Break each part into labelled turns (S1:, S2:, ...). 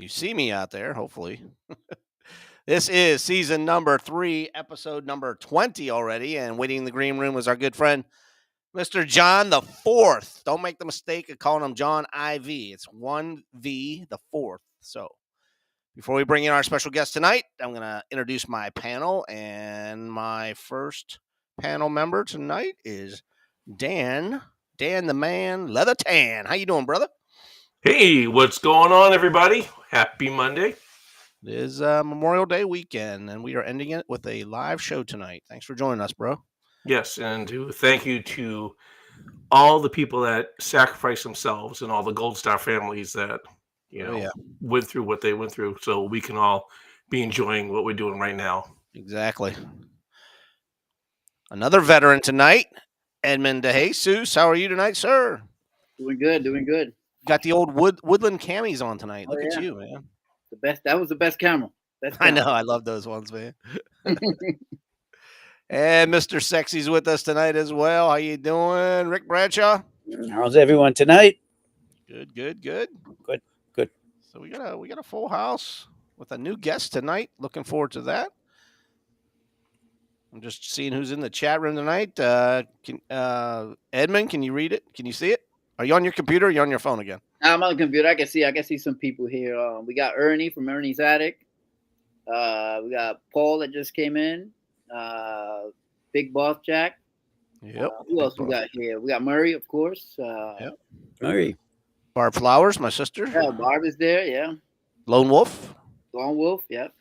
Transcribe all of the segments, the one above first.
S1: You see me out there, hopefully. This is season number 3, episode number 20 already. And waiting in the green room was our good friend, Mr. John the Fourth. Don't make the mistake of calling him John IV. It's 1V the Fourth. So before we bring in our special guest tonight, I'm going to introduce my panel. And my first panel member tonight is Dan the Man, Leather Tan. How you doing, brother?
S2: Hey, what's going on, everybody? Happy Monday.
S1: It is Memorial Day weekend, and we are ending it with a live show tonight. Thanks for joining us, bro.
S2: Yes, and thank you to all the people that sacrificed themselves and all the Gold Star families that, went through what they went through so we can all be enjoying what we're doing right now.
S1: Exactly. Another veteran tonight, Edmund DeJesus. How are you tonight, sir?
S3: Doing good.
S1: Got the old woodland camis on tonight. Look at you, man.
S3: The best. That was the best camera.
S1: I know. I love those ones, man. And Mr. Sexy's with us tonight as well. How you doing, Rick Bradshaw?
S4: How's everyone tonight?
S1: Good. So we got a full house with a new guest tonight. Looking forward to that. I'm just seeing who's in the chat room tonight. Edmund, can you read it? Can you see it? Are you on your computer or are you on your phone again?
S3: I'm on the computer. I can see some people here. We got Ernie from Ernie's Attic. We got Paul that just came in. Big Boss Jack.
S1: Yep.
S3: Who else we got here? We got Murray, of course.
S1: Yep.
S4: Murray.
S1: Barb Flowers, my sister.
S3: Yeah, Barb is there. Yeah.
S1: Lone Wolf.
S3: Yep.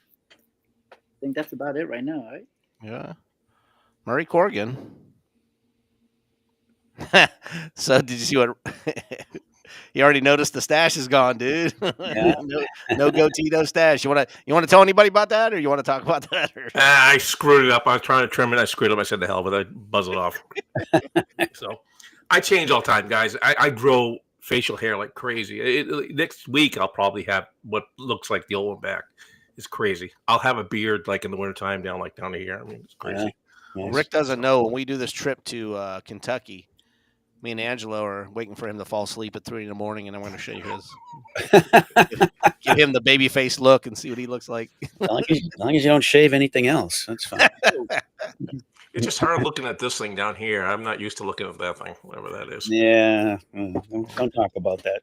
S3: I think that's about it right now, right?
S1: Yeah. Murray Corrigan. So did you see what you already noticed? The stash is gone, dude.
S4: Yeah.
S1: no goatee, no stash. You want to tell anybody about that, or you want to talk about that?
S2: I screwed it up. I was trying to trim it. I screwed it up. I said the hell with it. I buzzed it off. So I change all the time, guys. I grow facial hair like crazy. Next week I'll probably have what looks like the old one back. It's crazy. I'll have a beard like in the wintertime down to here. I mean, it's crazy.
S4: Yeah.
S1: Well, Rick doesn't know when we do this trip to Kentucky. Me and Angelo are waiting for him to fall asleep at 3 a.m, and I'm going to show you his. Give him the baby face look and see what he looks like.
S4: As long as you don't shave anything else, that's fine.
S2: It's just hard looking at this thing down here. I'm not used to looking at that thing, whatever that is.
S4: Yeah, don't talk about that.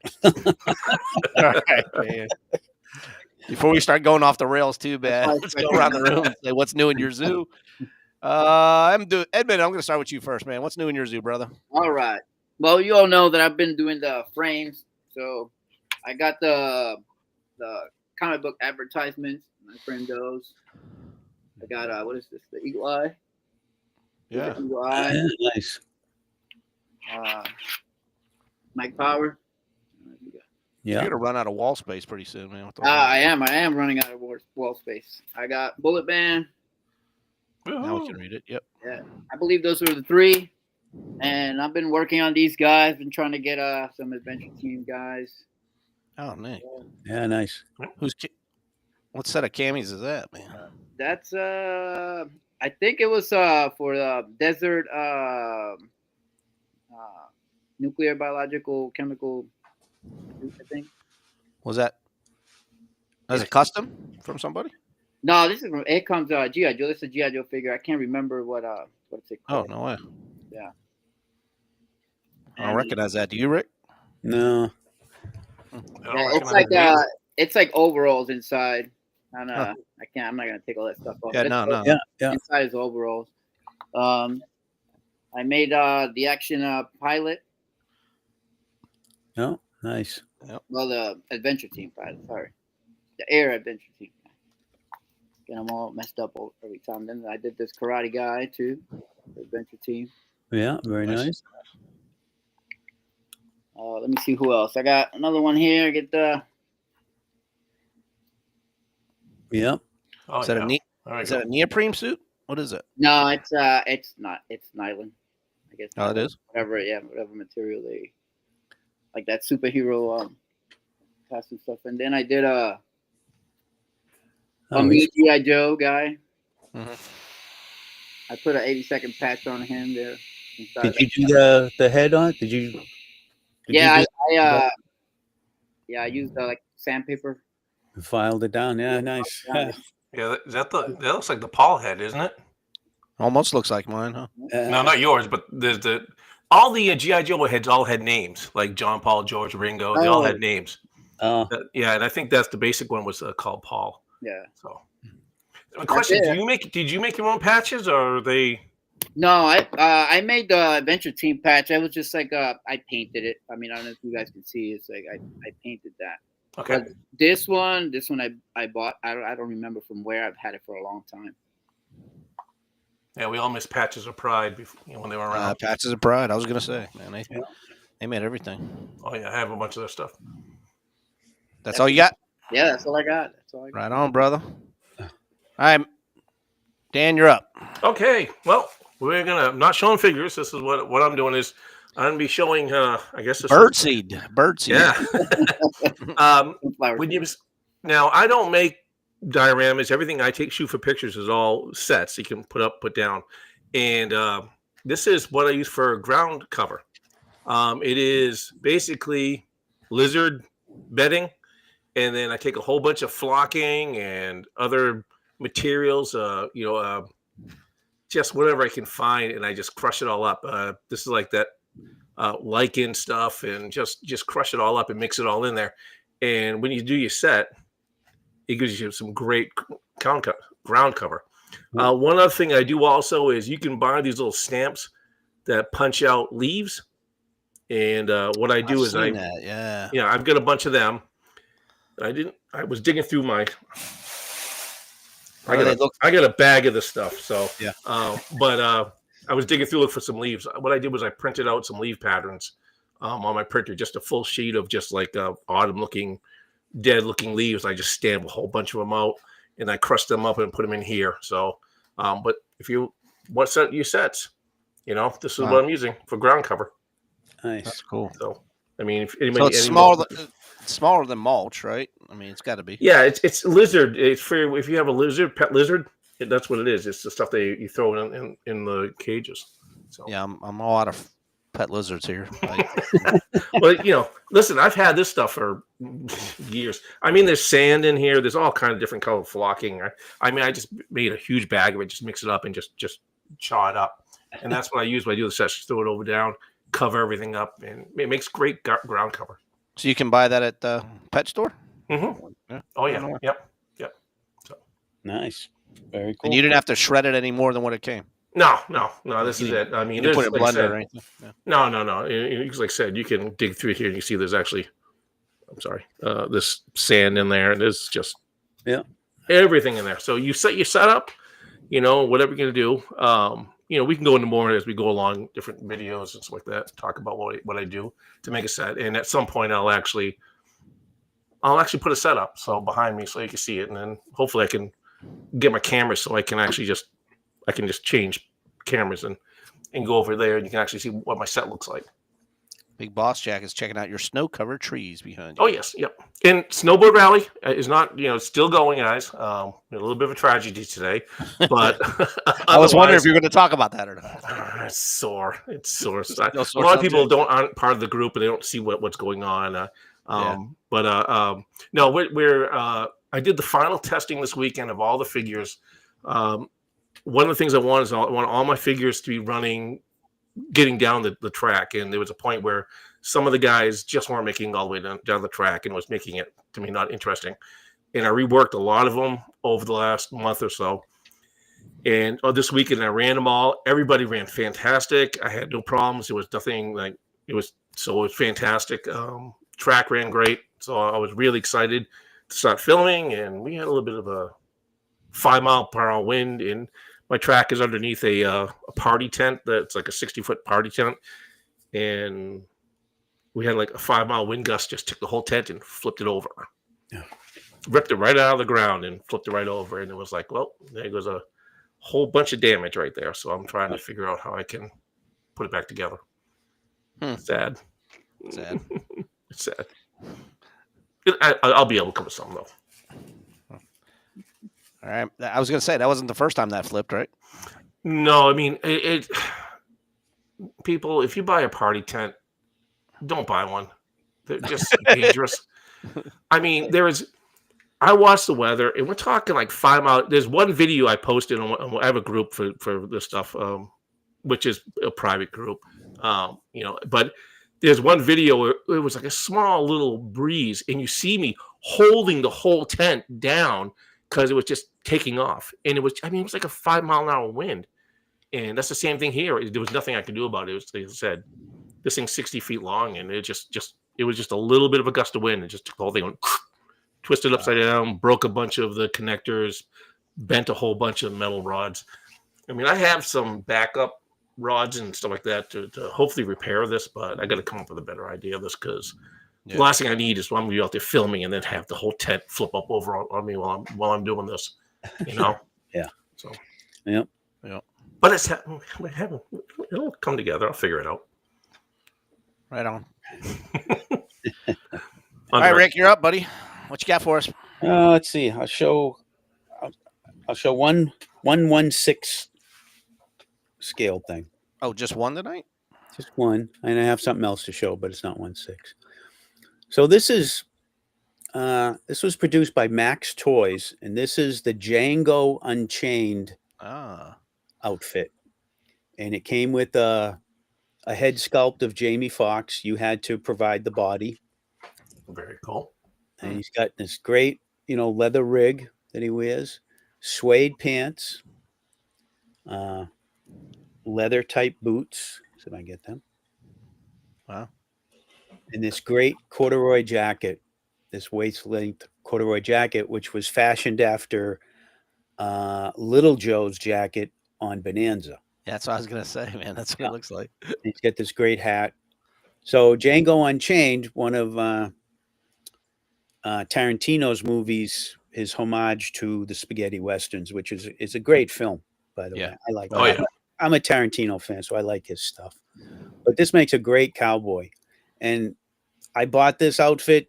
S1: All right, man. Before we start going off the rails too bad, let's go around the room and say what's new in your zoo. Edmund, I'm going to start with you first, man. What's new in your zoo, brother?
S3: All right. Well, you all know that I've been doing the frames, so I got the comic book advertisements. I framed those. I got what is this? The Eagle Eye.
S1: Yeah.
S3: The Eagle Eye.
S4: Nice.
S3: Mike Power.
S1: You're
S4: Yeah.
S1: going to run out of wall space pretty soon, man.
S3: I am running out of wall space. I got Bullet Band.
S1: Now we can read it. Yep.
S3: Yeah, I believe those were the 3. And I've been working on these guys. Been trying to get some adventure team guys.
S1: Oh, nice.
S4: Yeah, nice.
S1: What set of camis is that, man?
S3: That's I think it was for the desert nuclear, biological, chemical. I think.
S1: Was that as a custom from somebody?
S3: No, this is from. It comes G.I. Joe. This is a G.I. Joe figure. I can't remember what's it called.
S1: Oh, no way.
S3: Yeah.
S1: I don't recognize that. Do you, Rick?
S4: No.
S3: It's like overalls inside. And I can't. I'm not gonna take all that stuff off.
S1: Yeah, no.
S4: Yeah.
S3: Inside is overalls. I made the action pilot.
S4: Oh, nice.
S1: Yep.
S3: Well, the adventure team pilot. Sorry, the air adventure team. Get them all messed up every time. Then I did this karate guy too, the adventure team.
S4: Yeah, very nice.
S3: Let me see who else. I got another one here. Get the.
S4: Yeah.
S2: Oh,
S1: Is that a neoprene suit? What is it?
S3: No, it's not. It's nylon. I guess.
S1: Oh, it is.
S3: Whatever material they like that superhero costume stuff. And then I did a G.I. Joe guy.
S1: Mm-hmm.
S3: I put an 80-second patch on him there.
S4: Did you do the head on it? Did you?
S3: I used like sandpaper.
S4: You filed it down. Yeah, nice.
S3: Yeah.
S2: Yeah, that looks like the Paul head, isn't it?
S1: Almost looks like mine, huh?
S2: No, not yours, but there's all the GI Joe heads all had names like John, Paul, George, Ringo. They all had names.
S4: Oh,
S2: Yeah, and I think that's the basic one was called Paul.
S3: Yeah.
S2: So, a question:
S3: it.
S2: Did you make your own patches, or are they?
S3: No, I made the Adventure Team patch. I was just like I painted it. I mean, I don't know if you guys can see. It's like I painted that.
S2: Okay.
S3: But this one I bought. I don't remember from where. I've had it for a long time.
S2: Yeah, we all missed Patches of Pride before, when they were around.
S1: Patches of Pride. I was gonna say, man, they made everything.
S2: Oh yeah, I have a bunch of their stuff.
S1: That's all you got?
S3: Yeah, that's all I got.
S1: Right on, brother. All right, Dan, you're up.
S2: Okay, well, I'm not showing figures. This is what I'm doing is I'm gonna be showing. I guess this
S1: Birdseed.
S2: Yeah. Now I don't make dioramas. Everything I shoot for pictures is all sets. You can put up, put down, and this is what I use for ground cover. It is basically lizard bedding, and then I take a whole bunch of flocking and other materials. Just whatever I can find, and I just crush it all up. This is like that lichen stuff, and just crush it all up and mix it all in there. And when you do your set, it gives you some great ground cover. One other thing I do also is you can buy these little stamps that punch out leaves. And what I do is I've got a bunch of them. I was digging through my. I got a bag of this stuff. So
S1: yeah.
S2: But I was digging through looking for some leaves. What I did was I printed out some leaf patterns on my printer, just a full sheet of just like autumn looking, dead looking leaves. I just stamped a whole bunch of them out and I crushed them up and put them in here. So, but if you want set your sets, this is what I'm using for ground cover.
S4: Nice.
S1: That's cool.
S2: So, I mean, if anybody,
S1: it's smaller than mulch, right? I mean, it's got to be.
S2: Yeah, it's lizard. It's for if you have a pet lizard, that's what it is. It's the stuff you throw in the cages. So
S1: yeah, I'm all out of pet lizards here.
S2: Well, listen, I've had this stuff for years. I mean, there's sand in here. There's all kind of different color flocking. I just made a huge bag of it, just mix it up and just chaw it up. And that's what I use when I do the sets. Throw it over down, cover everything up, and it makes great ground cover.
S1: So you can buy that at the pet store?
S2: Mm-hmm. Yeah. Oh, yeah. Yep. So
S4: nice. Very cool.
S1: And you didn't have to shred it any more than what it came?
S2: No. This is it. I mean,
S1: you put it in a blender or anything?
S2: Yeah. No. Like I said, you can dig through here and you see there's actually, this sand in there. And there's just everything in there. So you set your setup, whatever you're going to do. We can go into more as we go along, different videos and stuff like that, talk about what I do to make a set. And at some point, I'll actually put a set up behind me so you can see it, and then hopefully I can get my camera so I can actually just change cameras and go over there, and you can actually see what my set looks like.
S1: Big Boss Jack is checking out your snow-covered trees behind you.
S2: Oh yes, yep. And Snowboard Rally is not, it's still going, guys. A little bit of a tragedy today, but
S1: I was wondering if you were going to talk about that or not.
S2: It's sore. A lot of people aren't part of the group and they don't see what's going on. No, we're I did the final testing this weekend of all the figures. One of the things I want is I want all my figures to be getting down the track, and there was a point where some of the guys just weren't making all the way down the track and was making it, to me, not interesting. And I reworked a lot of them over the last month or so. And this weekend I ran them all. Everybody ran fantastic. I had no problems. There was nothing it was fantastic. Track ran great. So I was really excited to start filming, and we had a little bit of a 5-mile-per-hour wind, and my track is underneath a party tent that's like a 60-foot party tent. And we had like a 5-mile wind gust, just took the whole tent and flipped it over. Yeah. Ripped it right out of the ground and flipped it right over. And it was like, well, there goes a whole bunch of damage right there. So I'm trying to figure out how I can put it back together. Sad. It's sad. I'll be able to come with something, though.
S1: All right. I was going to say, that wasn't the first time that flipped, right?
S2: No, I mean, people, if you buy a party tent, don't buy one. They're just dangerous. I mean, I watched the weather, and we're talking like 5 miles. There's one video I posted I have a group for this stuff, which is a private group, but there's one video where it was like a small little breeze, and you see me holding the whole tent down because it was just taking off, and it was like a 5 mile an hour wind, and that's the same thing here. There was nothing I could do about it. It was, like I said, this thing's 60 feet long, and it was just a little bit of a gust of wind, and just took the whole thing on. Twisted upside down, broke a bunch of the connectors, bent a whole bunch of metal rods. I mean, I have some backup rods and stuff like that to hopefully repair this, but I got to come up with a better idea of this because the last thing I need is when I'm going to be out there filming and then have the whole tent flip up over on me while I'm doing this,
S4: Yeah.
S2: So.
S4: Yep.
S2: But it'll come together. I'll figure it out.
S1: Right on. All right, Rick, you're up, buddy. What you got for us?
S4: Let's see. I'll show 1/116 scale thing.
S1: Oh, just one tonight?
S4: Just one. And I have something else to show, but it's not 1/6. So this was produced by Max Toys, and this is the Django Unchained outfit. And it came with a head sculpt of Jamie Foxx. You had to provide the body.
S2: Very cool.
S4: And he's got this great, leather rig that he wears, suede pants, leather type boots. So I get them.
S1: Wow.
S4: And this great corduroy jacket, this waist length corduroy jacket, which was fashioned after Little Joe's jacket on Bonanza.
S1: Yeah, that's what I was going to say, man. That's what it looks like.
S4: He's got this great hat. So Django Unchained, one of Tarantino's movies, his homage to the spaghetti westerns, which is a great film, by the way. I like that.
S2: Yeah.
S4: I'm a Tarantino fan, so I like his stuff. But this makes a great cowboy. And I bought this outfit,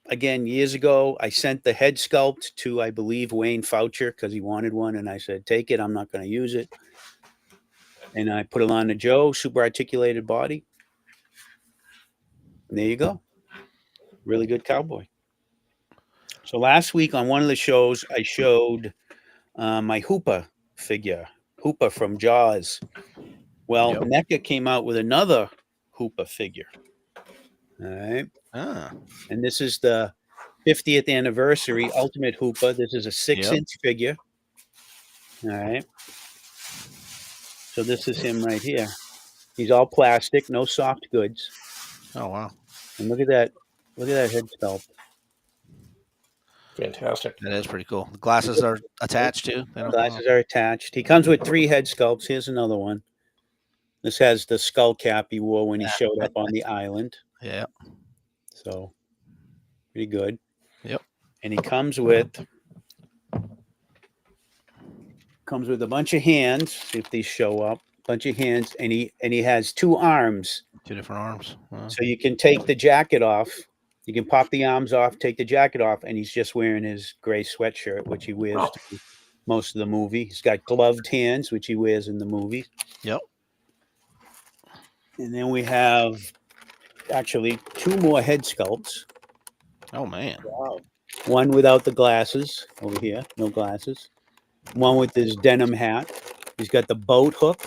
S4: again, years ago. I sent the head sculpt to, I believe, Wayne Foucher because he wanted one. And I said, take it. I'm not going to use it. And I put it on to Joe, super articulated body. And there you go. Really good cowboy. So last week on one of the shows, I showed my Hoopa figure, Hoopa from Jaws. Well, NECA came out with another Hoopa figure. All right. And this is the 50th anniversary Ultimate Hoopa. This is a 6-inch figure. All right. So this is him right here. He's all plastic, no soft goods.
S1: Oh, wow.
S4: And look at that. Look at that head sculpt.
S2: Fantastic.
S1: That is pretty cool. The glasses are attached too.
S4: Glasses are attached. He comes with 3 head sculpts. Here's another one. This has the skull cap he wore when he showed up on the island.
S1: Yeah.
S4: So pretty good.
S1: Yep.
S4: And he comes with a bunch of hands. See if these show up. Bunch of hands, and he has 2 arms.
S1: 2 different arms. Wow.
S4: So you can take the jacket off. You can pop the arms off, take the jacket off, and he's just wearing his gray sweatshirt, which he wears to most of the movie. He's got gloved hands, which he wears in the movie.
S1: Yep.
S4: And then we have actually 2 more head sculpts.
S1: Oh, man.
S3: Wow.
S4: One without the glasses over here, no glasses. One with his denim hat. He's got the boat hook.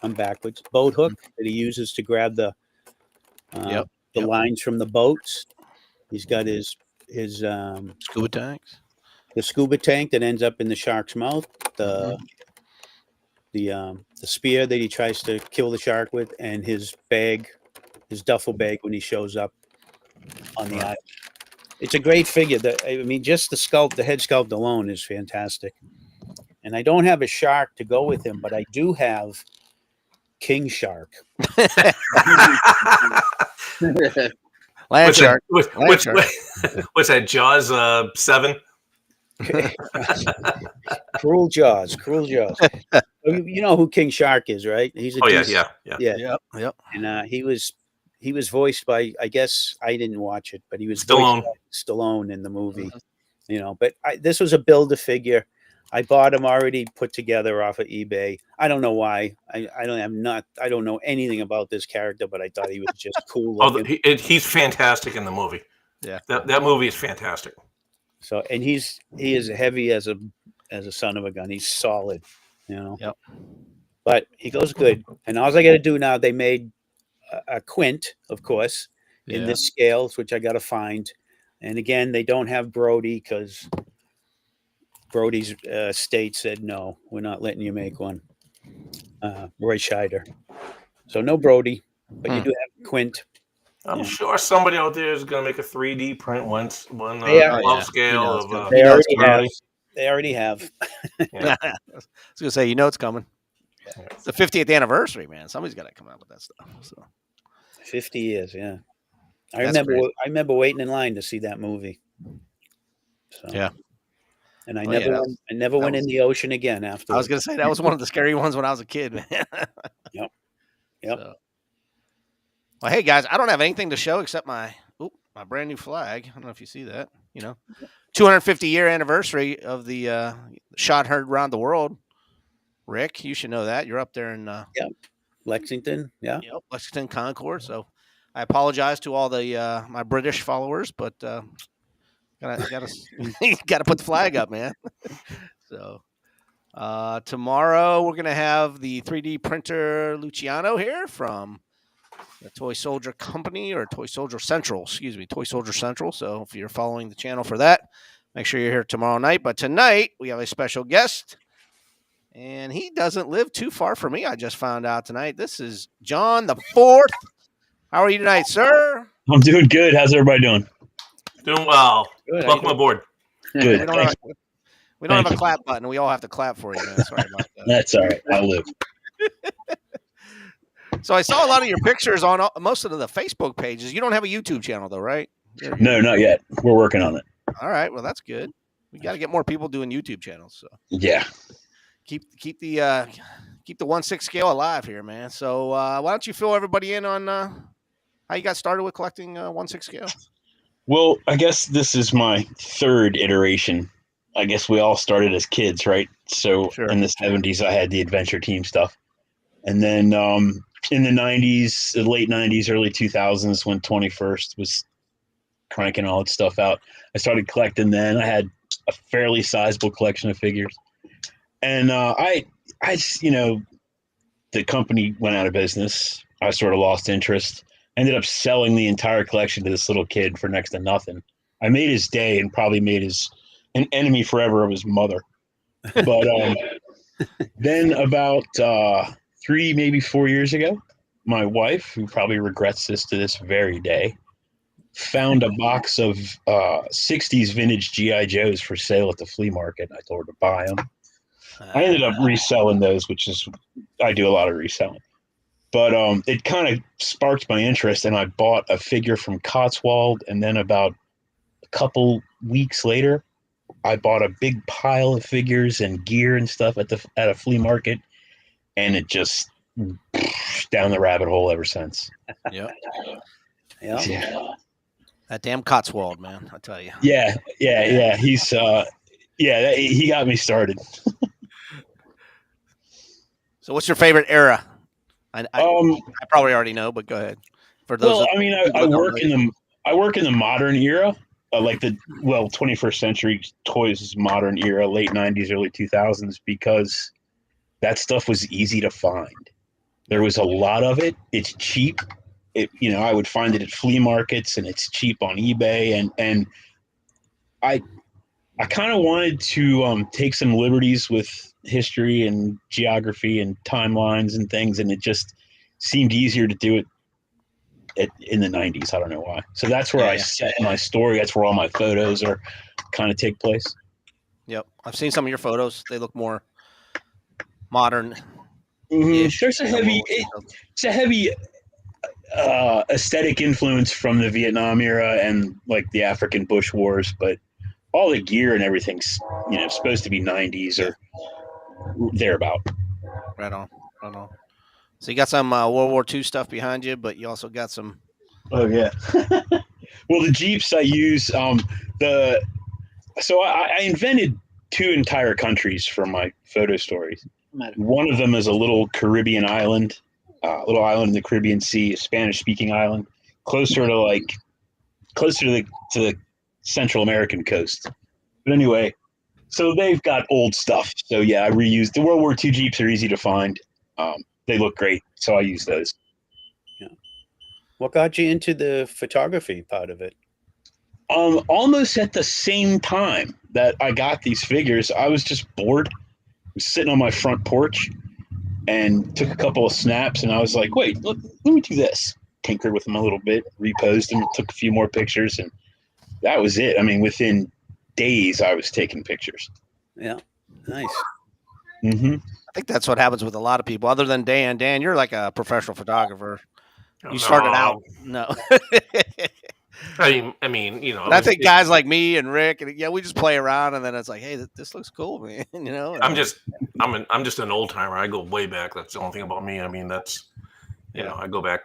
S4: I'm backwards. Boat hook that he uses to grab the lines from the boats. He's got his
S1: scuba tanks.
S4: The scuba tank that ends up in the shark's mouth. The spear that he tries to kill the shark with, and his bag, his duffel bag when he shows up on the island. It's a great figure. Just the sculpt, the head sculpt alone is fantastic. And I don't have a shark to go with him, but I do have King Shark.
S1: Land shark.
S2: What's that? Jaws 7?
S4: Cruel Jaws. You know who King Shark is, right? He's a
S2: yeah.
S1: Yep.
S4: And he was voiced by, I guess I didn't watch it, but he was Stallone in the movie. But this was a Build-A-Figure. I bought him already put together off of eBay. I don't know why. I don't know anything about this character, but I thought he was just cool looking.
S2: He's fantastic in the movie.
S1: Yeah,
S2: that movie is fantastic.
S4: So, and he is heavy as a son of a gun. He's solid, you know.
S1: Yep.
S4: But he goes good. And all I got to do now, they made a quint, of course, in this scales, which I got to find. And again, they don't have Brody because Brody's state said, no, we're not letting you make one. Roy Scheider. So no Brody, but you do have Quint.
S2: I'm sure somebody out there is going to make a 3D print one
S4: Yeah.
S2: scale of.
S4: They already have. They already have.
S1: I was gonna say, it's coming.
S2: Yeah.
S1: It's the 50th anniversary, man. Somebody's got to come out with that stuff. So
S4: 50 years, yeah. I
S1: That's
S4: remember.
S1: great.
S4: I remember waiting in line to see that movie. So,
S1: yeah,
S4: and I
S1: Oh, yeah,
S4: never went in the ocean again after.
S1: I was gonna say that was one of the scary ones when I was a kid, man.
S4: Yep.
S1: So, well, hey guys, I don't have anything to show except my brand new flag. I don't know if you see that. 250-year anniversary of the shot heard around the world. Rick, you should know that. You're up there in
S4: Lexington. Yeah.
S1: Lexington, Concord. So I apologize to all the my British followers, but gotta put the flag up, man. So tomorrow we're gonna have the 3D printer Luciano here from the Toy Soldier Company, or Toy Soldier Central, Toy Soldier Central. So if you're following the channel for that, make sure you're here tomorrow night. But tonight we have a special guest, and he doesn't live too far from me. I just found out tonight. This is John the Fourth. How are you tonight, sir?
S5: I'm doing good. How's everybody doing?
S2: Doing well.
S4: Good.
S2: Welcome aboard.
S5: Good.
S1: We don't have a clap button. We all have to clap for you, man. Sorry about that.
S5: That's all right. I'll live.
S1: So I saw a lot of your pictures on most of the Facebook pages. You don't have a YouTube channel, though, right?
S5: No, not yet. We're working on it.
S1: All right. Well, that's good. We got to get more people doing YouTube channels. So
S5: Yeah.
S1: keep the 1/6 scale alive here, man. So why don't you fill everybody in on how you got started with collecting 1/6 scale?
S5: Well, I guess this is my third iteration. I guess we all started as kids, right? So in the 70s, I had the Adventure Team stuff. And then in the 90s, the late 90s, early 2000s, when 21st was cranking all its stuff out, I started collecting then. I had a fairly sizable collection of figures. And I just, the company went out of business. I sort of lost interest. I ended up selling the entire collection to this little kid for next to nothing. I made his day and probably made an enemy forever of his mother. But then about 3, maybe 4 years ago, my wife, who probably regrets this to this very day, found a box of 60s vintage G.I. Joes for sale at the flea market. I told her to buy them. I ended up reselling those, I do a lot of reselling. But it kind of sparked my interest, and I bought a figure from Cotswold, and then about a couple weeks later, I bought a big pile of figures and gear and stuff at a flea market, and it just down the rabbit hole ever since.
S1: Yep.
S4: Yeah.
S1: That damn Cotswold, man, I tell you.
S5: Yeah. He's he got me started.
S1: So what's your favorite era? I probably already know, but go ahead. For those,
S5: I work in the modern era, like the 21st century toys modern era, late 90s, early 2000s, because that stuff was easy to find. There was a lot of it. It's cheap. I would find it at flea markets, and it's cheap on eBay. And I kind of wanted to take some liberties with history and geography and timelines and things, and it just seemed easier to do it in the 90s. I don't know why. So that's where I set my story. That's where all my photos are kind of take place.
S1: Yep, I've seen some of your photos. They look more modern.
S5: Mm-hmm. There's a heavy aesthetic influence from the Vietnam era and like the African Bush Wars, but all the gear and everything's supposed to be 90s or thereabout.
S1: Right on. So you got some World War II stuff behind you, but you also got some.
S5: Oh yeah. Well, the Jeeps I use I invented 2 entire countries for my photo stories. One of them is a little Caribbean island, in the Caribbean Sea, a Spanish-speaking island, closer to the Central American coast. But anyway, so they've got old stuff. So yeah, I reused the World War II Jeeps are easy to find. They look great, so I use those.
S4: Yeah. What got you into the photography part of it?
S5: Almost at the same time that I got these figures, I was just bored. I was sitting on my front porch and took a couple of snaps, and I was like, wait, let me do this. Tinkered with them a little bit, reposed them, took a few more pictures, and that was it. I mean, within days, I was taking pictures.
S4: Yeah, nice.
S5: Mm-hmm.
S1: I think that's what happens with a lot of people, other than Dan. Dan, you're like a professional photographer.
S2: Oh,
S1: You started out. No.
S2: I mean, you know.
S1: But I think guys like me and Rick, and we just play around, and then it's like, hey, this looks cool, man. You know.
S2: I'm just an old timer. I go way back. That's the only thing about me. I mean, that's you know, I go back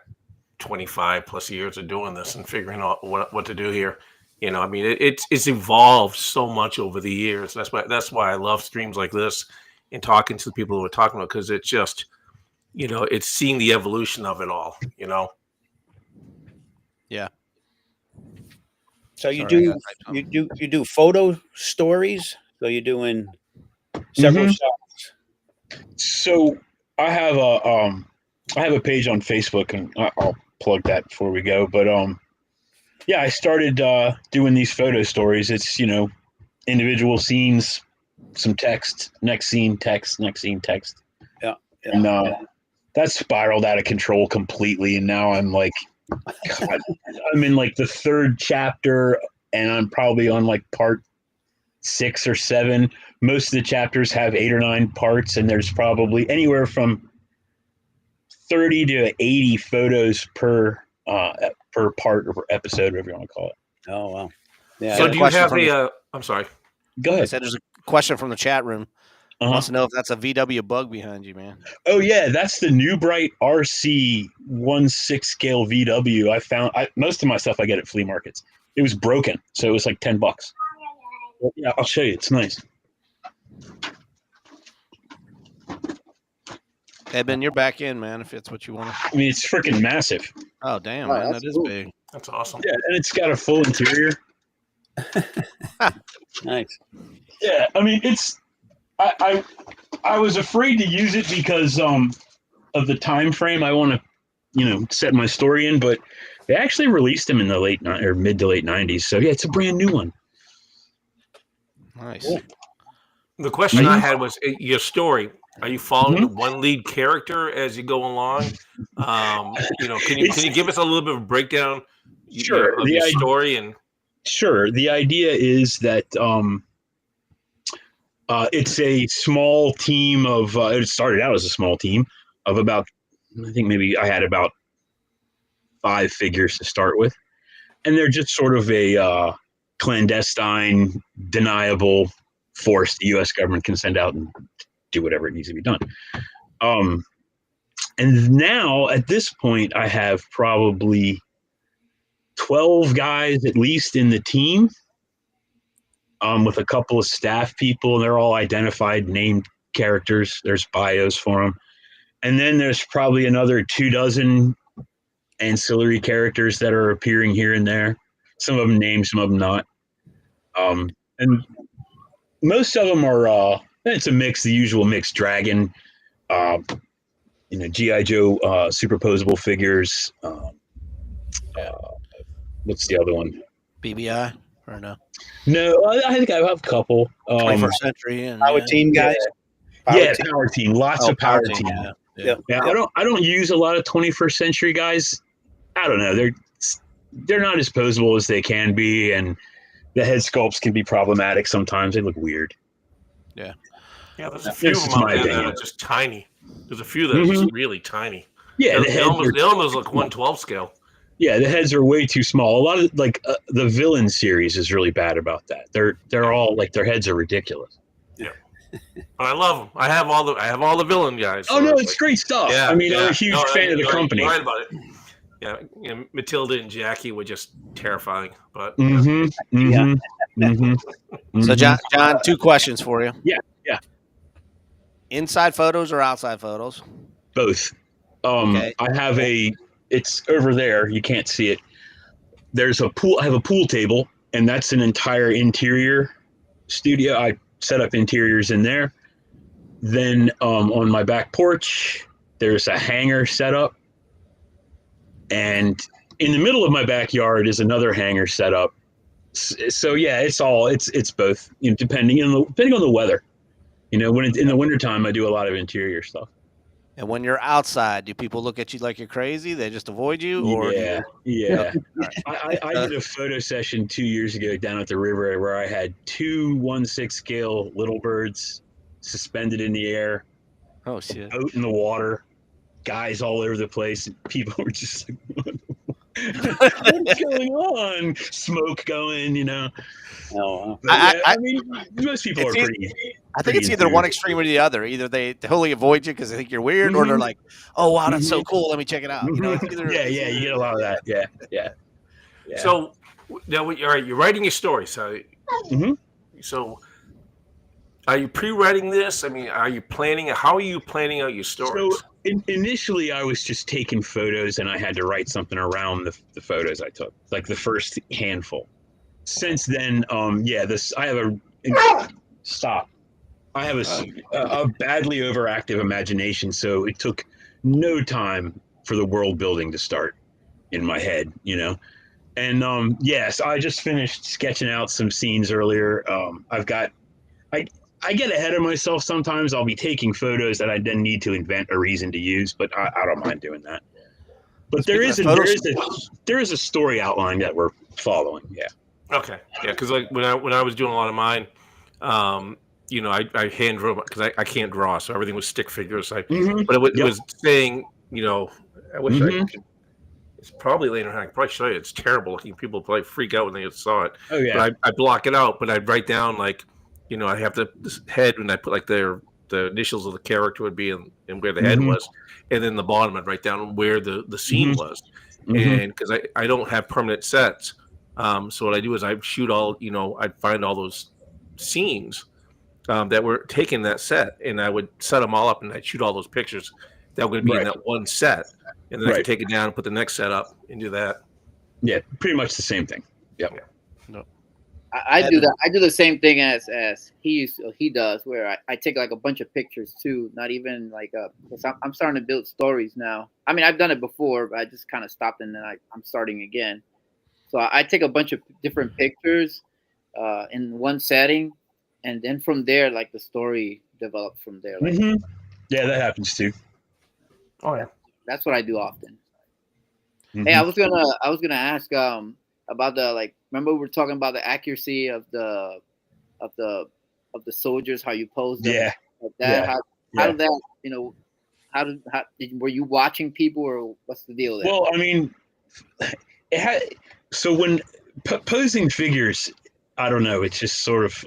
S2: 25 plus years of doing this and figuring out what to do here. You know, I mean, it's evolved so much over the years. That's why I love streams like this and talking to the people who are talking about, because it's just, you know, it's seeing the evolution of it all. You know.
S1: Yeah.
S4: So you do photo stories. So you're doing several shots.
S5: So I have a page on Facebook, and I'll plug that before we go. But yeah, I started doing these photo stories. It's, you know, individual scenes, some text, next scene, text, next scene, text.
S4: Yeah.
S5: And that spiraled out of control completely. And now I'm like, God, I'm in like the 3rd chapter, and I'm probably on like part 6 or 7. Most of the chapters have 8 or 9 parts, and there's probably anywhere from 30 to 80 photos per part or per episode, whatever you want to call it.
S4: Oh wow! Yeah.
S2: So do you have a? I'm sorry.
S5: Go ahead.
S1: I said there's a question from the chat room. Wants to know if that's a VW bug behind you, man.
S5: Oh yeah, that's the New Bright RC 1/6 scale VW. I found most of my stuff I get at flea markets. It was broken, so it was like $10. Well, yeah, I'll show you. It's nice.
S1: Eben, you're back in, man. If it's what you want.
S5: I mean, it's freaking massive.
S1: Oh damn, man, that is
S3: cool.
S1: big.
S2: That's awesome.
S5: Yeah, and it's got a full interior.
S4: Nice.
S5: Yeah, I mean, it's. I was afraid to use it because of the time frame I want to, you know, set my story in, but they actually released them in the mid to late 90s. So yeah, it's a brand new one.
S1: Nice.
S5: Cool.
S2: The question I had was your story. Are you following one lead character as you go along? You know, can you give us a little bit of a breakdown?
S5: Sure.
S2: Of your story and.
S5: Sure. The idea is that it's a small team of. It started out as a small team of about. I think maybe I had about 5 figures to start with, and they're just sort of a clandestine, deniable force the U.S. government can send out and do whatever it needs to be done. And now at this point, I have probably 12 guys at least in the team, with a couple of staff people. They're all identified, named characters. There's bios for them. And then there's probably another 24 ancillary characters that are appearing here and there. Some of them named, some of them not. And most of them are, it's a mix, the usual mix: Dragon, G.I. Joe superposable figures. What's the other one?
S1: BBI or no?
S5: No, I think I have a couple.
S1: 21st century and
S4: Power team guys.
S5: Power team. Lots of power team.
S1: Yeah.
S5: I don't use a lot of 21st century guys. I don't know. They're not as posable as they can be, and the head sculpts can be problematic sometimes. They look weird.
S1: Yeah.
S2: Yeah, there's a few of them out there that are just tiny. There's a few that are just really tiny.
S5: Yeah,
S2: they almost look 1/12 scale.
S5: Yeah, the heads are way too small. A lot of the villain series is really bad about that. They're all like, their heads are ridiculous.
S2: Yeah, but I love them. I have all the villain guys.
S5: So it's great stuff.
S2: Yeah,
S5: I mean, I'm a huge fan of the company.
S2: You're right about it. Yeah, Matilda and Jackie were just terrifying. But
S1: So John, 2 questions for you.
S5: Yeah.
S1: Inside photos or outside photos?
S5: Both.
S1: Okay.
S5: I have it's over there. You can't see it. There's a pool. I have a pool table, and that's an entire interior studio. I set up interiors in there. Then on my back porch, there's a hangar set up. And in the middle of my backyard is another hangar set up. So yeah, it's both, depending on the weather. When in the wintertime, I do a lot of interior stuff.
S1: And when you're outside, do people look at you like you're crazy? They just avoid you, or
S5: yeah.
S1: Okay.
S5: I did a photo session 2 years ago down at the river where I had 2 1/6 scale little birds suspended in the air,
S1: Oh shit!
S5: out in the water, guys all over the place. And people were just like, "What's going on?" Smoke going,
S4: Oh,
S5: But I mean, most people are
S1: it's
S5: pretty.
S1: I think it's either one extreme or the other. Either they totally avoid you because they think you're weird, or they're like, "Oh wow, that's so cool. Let me check it out." It's either,
S5: yeah, you get a lot of that. Yeah.
S2: So now, all right, you're writing your story. So, so are you pre-writing this? I mean, are you planning? How are you planning out your stories?
S5: So initially, I was just taking photos, and I had to write something around the photos I took, like the first handful. Since then, I have a badly overactive imagination, so it took no time for the world building to start in my head, And yes, I just finished sketching out some scenes earlier. I get ahead of myself sometimes. I'll be taking photos that I then need to invent a reason to use, but I don't mind doing that. But there is a story outline that we're following. Yeah.
S2: Okay. Yeah, because like when I was doing a lot of mine, I hand drew because I can't draw, so everything was stick figures. But it was saying, I wish I could. It's probably later on. I could probably show you. It's terrible looking. People probably freak out when they saw it.
S5: Oh yeah.
S2: But I block it out, but I write down like, I have this head and I put like the initials of the character would be and where the head was, and then the bottom I'd write down where the scene was, and because I don't have permanent sets. So what I do is I shoot I'd find all those scenes that were taken that set, and I would set them all up, and I'd shoot all those pictures that were going to be in that one set, and then I could take it down and put the next set up and do that.
S5: Yeah, pretty much the same thing. Yep.
S2: Yeah.
S1: No.
S3: I do that. I do the same thing as he does, where I take like a bunch of pictures too. Not even like because I'm starting to build stories now. I mean, I've done it before, but I just kind of stopped, and then I'm starting again. So I take a bunch of different pictures in one setting, and then from there, like the story develops from there. Like,
S5: yeah, that happens too.
S2: Oh yeah,
S3: that's what I do often. Hey, I was gonna ask about the remember we were talking about the accuracy of the soldiers, how you pose them.
S5: Yeah.
S3: Like that. How did that? Were you watching people, or what's the deal there?
S5: Well, I mean, so when posing figures, I don't know. It's just sort of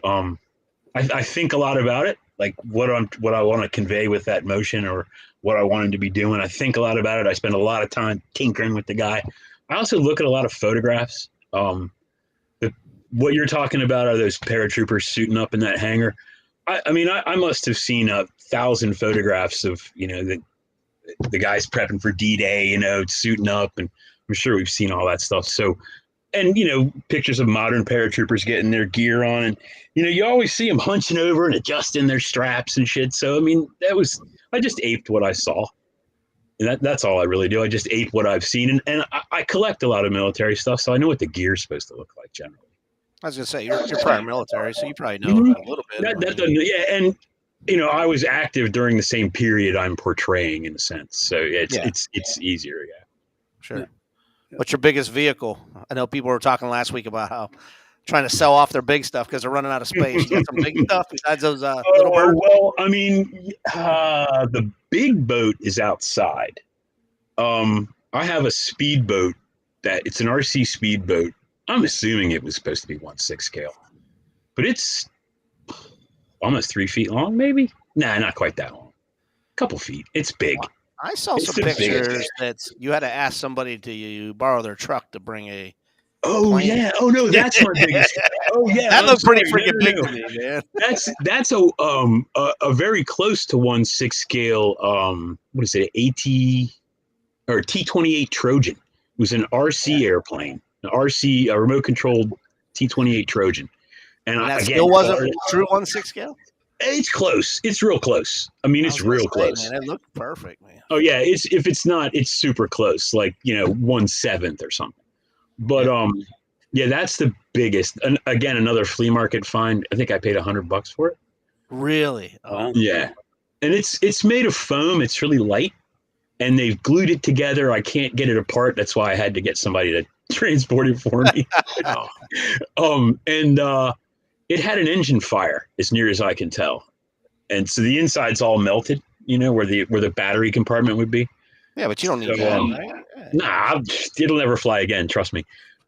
S5: I think a lot about it, like what I want to convey with that motion or what I want him to be doing. I think a lot about it. I spend a lot of time tinkering with the guy. I also look at a lot of photographs. What you're talking about are those paratroopers suiting up in that hangar. I mean, I must have seen 1,000 photographs of the guys prepping for D-Day, suiting up, and I'm sure we've seen all that stuff. So, and pictures of modern paratroopers getting their gear on, and you always see them hunching over and adjusting their straps and shit. So I mean, I just aped what I saw, and that's all I really do. I just ape what I've seen, and I collect a lot of military stuff, so I know what the gear's supposed to look like generally.
S1: I was gonna say you're prior military, so you probably know a little bit.
S5: That doesn't, yeah, and I was active during the same period I'm portraying in a sense, so it's easier. Yeah,
S1: sure. Yeah. What's your biggest vehicle? I know people were talking last week about how trying to sell off their big stuff because they're running out of space. You got some big stuff besides those little birds?
S5: Well, I mean, the big boat is outside. I have a speedboat it's an RC speedboat. I'm assuming it was supposed to be 1/6 scale, but it's almost 3 feet long, maybe? Nah, not quite that long. A couple feet. It's big.
S1: I saw some pictures that you had to ask somebody to borrow their truck to bring a.
S5: Oh plane. Yeah. Oh no, that's my biggest. Oh yeah,
S1: that looks pretty freaking big to me, man.
S5: That's a very close to 1/6 scale. What is it? or T-28 Trojan. It was an RC airplane, a remote controlled T-28 Trojan. And
S1: that
S5: again,
S1: still wasn't true 1/6 scale.
S5: It's close. It's real close. I mean, it's real close.
S1: Man, it looked perfect, man.
S5: Oh yeah, if it's not, it's super close, like 1/7 or something. But yeah, that's the biggest. And again, another flea market find. I think I paid $100 for it.
S1: Really?
S4: Wow.
S5: Yeah, and it's made of foam. It's really light, and they've glued it together. I can't get it apart. That's why I had to get somebody to transport it for me. And it had an engine fire, as near as I can tell, and so the inside's all melted. Where the battery compartment would be.
S1: Yeah, but you don't need that, right? Yeah.
S5: Nah, it'll never fly again. Trust me.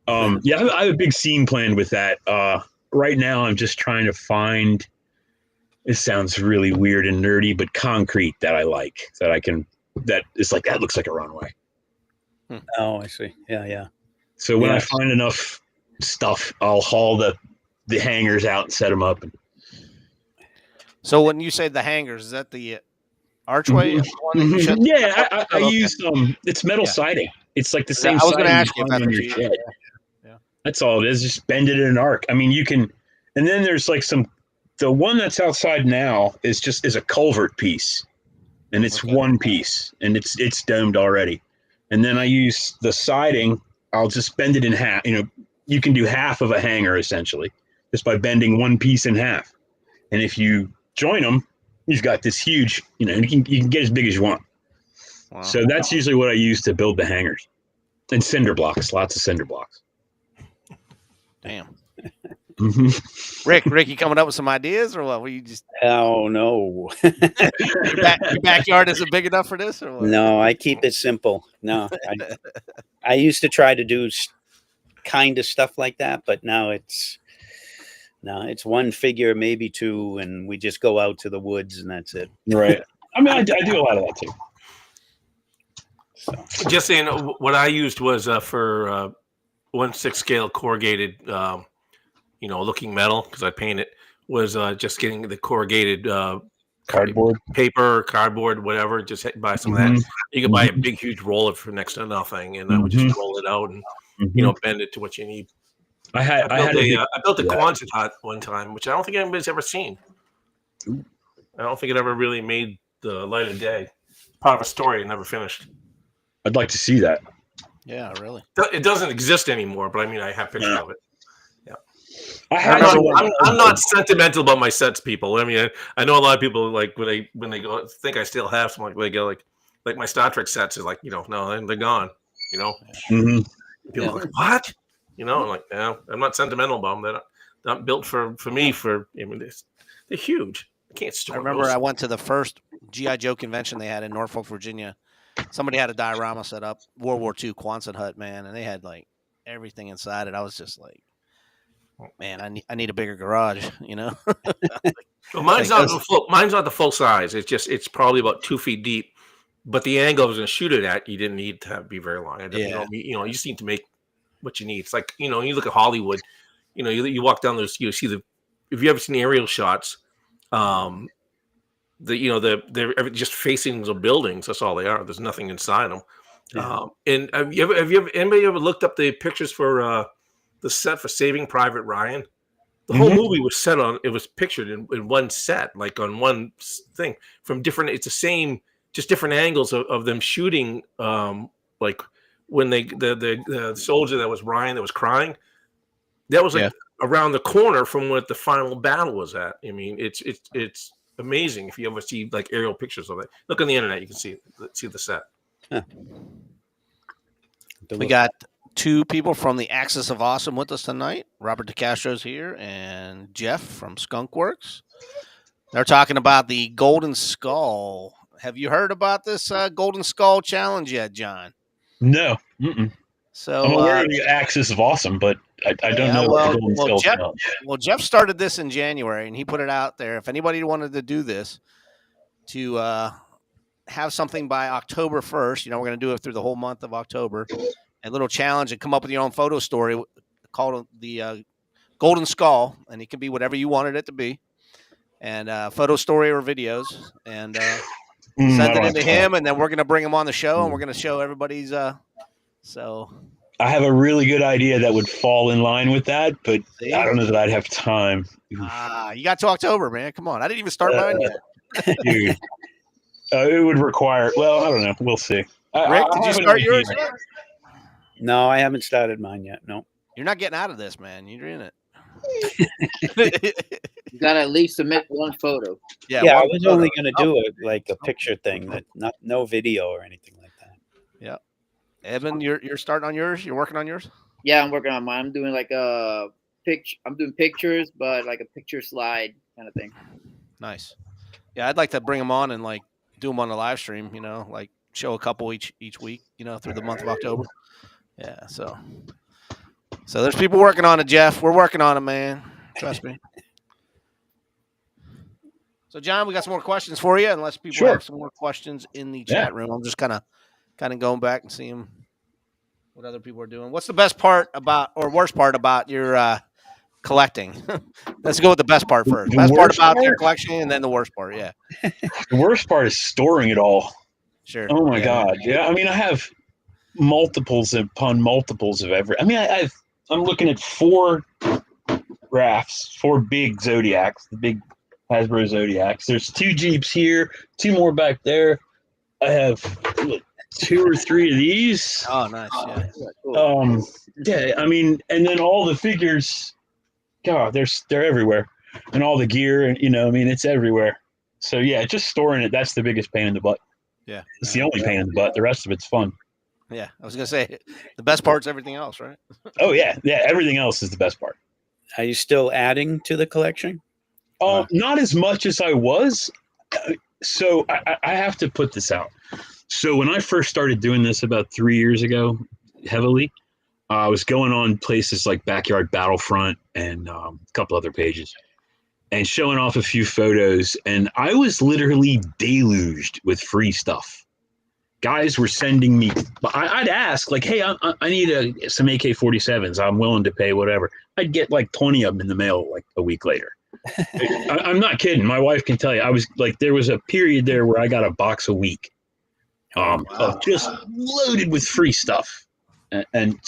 S5: Yeah, I have a big scene planned with that. Right now, I'm just trying to find. It sounds really weird and nerdy, but concrete that I like, that I can. That is like that looks like a runway.
S4: Oh, I see. Yeah.
S5: So when I find enough stuff, I'll haul the hangers out and set them up.
S1: So when you say the hangers, is that the archway?
S5: Mm-hmm. Yeah, I use it's metal siding. It's like the same.
S1: I was going to ask you
S5: if that's on your shed. Yeah. That's all it is. Just bend it in an arc. I mean, you can, and then there's like the one that's outside now is a culvert piece, and it's one piece, and it's domed already. And then I use the siding. I'll just bend it in half. You can do half of a hanger essentially just by bending one piece in half, and if you join them, you've got this huge, and you can get as big as you want. Wow. So that's usually what I use to build the hangers. And cinder blocks, lots of cinder blocks.
S1: Damn.
S5: Mm-hmm.
S1: Rick, you coming up with some ideas or what? Were you just?
S4: Oh no.
S1: Your backyard isn't big enough for this, or what?
S4: No, I keep it simple. No, I used to try to do kind of stuff like that, but now it's one figure, maybe two, and we just go out to the woods and that's it.
S5: Right. I mean, I do a lot of that too.
S2: So. Just saying, what I used was for 1/6 scale corrugated, looking metal, because I paint it, was just getting the corrugated cardboard, whatever. Just buy some of that. You can buy a big, huge roller for next to nothing, and I would just roll it out and bend it to what you need. I built a Quonset hut one time, which I don't think anybody's ever seen. I don't think it ever really made the light of day. Part of a story never finished.
S5: I'd like to see that.
S1: Yeah, really.
S2: It doesn't exist anymore, but I mean, I have pictures of it. Yeah. I'm not sentimental about my sets, people. I mean, I know a lot of people like when they go think I still have some, they go like my Star Trek sets is like, no, they're gone. People are like, what? I'm like, no, I'm not sentimental about them. They're not built for me. They're huge. I can't store.
S1: I remember I went to the first G.I. Joe convention they had in Norfolk, Virginia. Somebody had a diorama set up, World War II Quonset hut, man, and they had like everything inside it. I was just like, man, I need a bigger garage,
S2: Well, mine's not the full size. It's probably about 2 feet deep, but the angle I was going to shoot it at, you didn't need to be very long. You just need to make what you need. It's like, you look at Hollywood, you walk down those, you see if you ever seen the aerial shots, they're just facing the buildings. That's all they are. There's nothing inside them. Yeah. And anybody ever looked up the pictures for the set for Saving Private Ryan? The whole movie was pictured in one set, like on one thing from different. It's the same, just different angles of them shooting. Like when the soldier that was Ryan that was crying, that was like around the corner from what the final battle was at. I mean, it's amazing if you ever see like aerial pictures of it. Look on the internet, you can see the set.
S4: Huh.
S1: We got two people from the Axis of Awesome with us tonight. Robert DeCastro's here and Jeff from Skunkworks. They're talking about the Golden Skull. Have you heard about this Golden Skull challenge yet, John?
S5: No. Mm-mm.
S1: So
S5: I'm aware of the Axis of Awesome, but I don't know what the Golden Skull challenge.
S1: Well, Jeff started this in January, and he put it out there. If anybody wanted to do this, to have something by October 1st, we're going to do it through the whole month of October, a little challenge and come up with your own photo story called the Golden Skull, and it can be whatever you wanted it to be, and photo story or videos, and send it into him, and then we're going to bring him on the show, and we're going to show everybody's so
S5: I have a really good idea that would fall in line with that, but
S1: See?
S5: I don't know that I'd have time.
S1: You got to October, man. Come on. I didn't even start mine yet.
S5: Dude, it would require. Well, I don't know. We'll see.
S1: Rick,
S5: I
S1: did you
S5: have an
S1: start
S5: idea.
S1: yours yet?
S4: No, I haven't started mine yet. No.
S1: You're not getting out of this, man. You're in it.
S3: You gotta at least submit one photo.
S4: Yeah,
S1: one
S4: I was
S1: photo.
S4: only going to do it like a picture thing, that no video or anything like that.
S1: Yeah. Evan, you're starting on yours? You're working on yours?
S3: Yeah, I'm working on mine. I'm doing like a picture. I'm doing pictures, but like a picture slide kind of thing.
S1: Nice. Yeah, I'd like to bring them on and like do them on a live stream, like show a couple each week, through the month of October. Yeah, so there's people working on it, Jeff. We're working on it, man. Trust me. So, John, we got some more questions for you, unless people have some more questions in the chat room. I'm just kind of going back and seeing what other people are doing. What's the best part about, or worst part about your collecting? Let's go with the best part first. Best part about your collection, and then the worst part. Yeah.
S5: The worst part is storing it all.
S1: Sure.
S5: Oh my God. Yeah. I mean, I have multiples upon multiples of every. I mean, I'm looking at 4 graphs, 4 big Zodiacs, the big Hasbro Zodiacs. There's 2 Jeeps here, 2 more back there. I have 2 or 3 of these.
S1: Oh, nice. Yeah.
S5: Yeah. I mean, and then all the figures. God, they're everywhere, and all the gear, and I mean, it's everywhere. So yeah, just storing it. That's the biggest pain in the butt.
S1: Yeah.
S5: It's the only pain in the butt. The rest of it's fun.
S1: Yeah. I was gonna say the best part's everything else, right?
S5: Oh yeah. Everything else is the best part.
S4: Are you still adding to the collection?
S5: Not as much as I was. So I have to put this out. So when I first started doing this about 3 years ago, heavily, I was going on places like Backyard Battlefront and a couple other pages and showing off a few photos. And I was literally deluged with free stuff. Guys were sending me, I'd ask like, hey, I need some AK-47s. I'm willing to pay whatever. I'd get like 20 of them in the mail like a week later. I'm not kidding. My wife can tell you. I was like, there was a period there where I got a box a week of just loaded with free stuff. And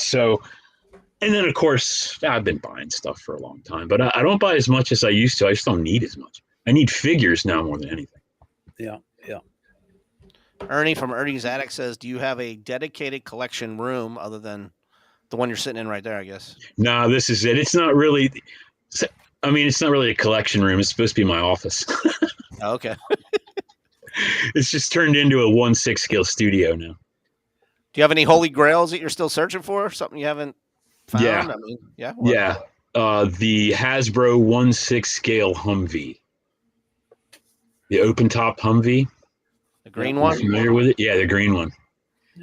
S5: then of course I've been buying stuff for a long time, but I don't buy as much as I used to. I just don't need as much. I need figures now more than anything.
S4: Yeah.
S1: Ernie from Ernie's Attic says, do you have a dedicated collection room other than the one you're sitting in right there, I guess?
S5: No, this is it. It's not really a collection room. It's supposed to be my office.
S1: Oh, okay.
S5: It's just turned into a 1/6 scale studio now.
S1: Do you have any holy grails that you're still searching for? Something you haven't found?
S5: Yeah.
S1: I mean, yeah.
S5: Yeah. The Hasbro 1/6 scale Humvee. The open top Humvee.
S1: The green one?
S5: Familiar with it? Yeah, the green one.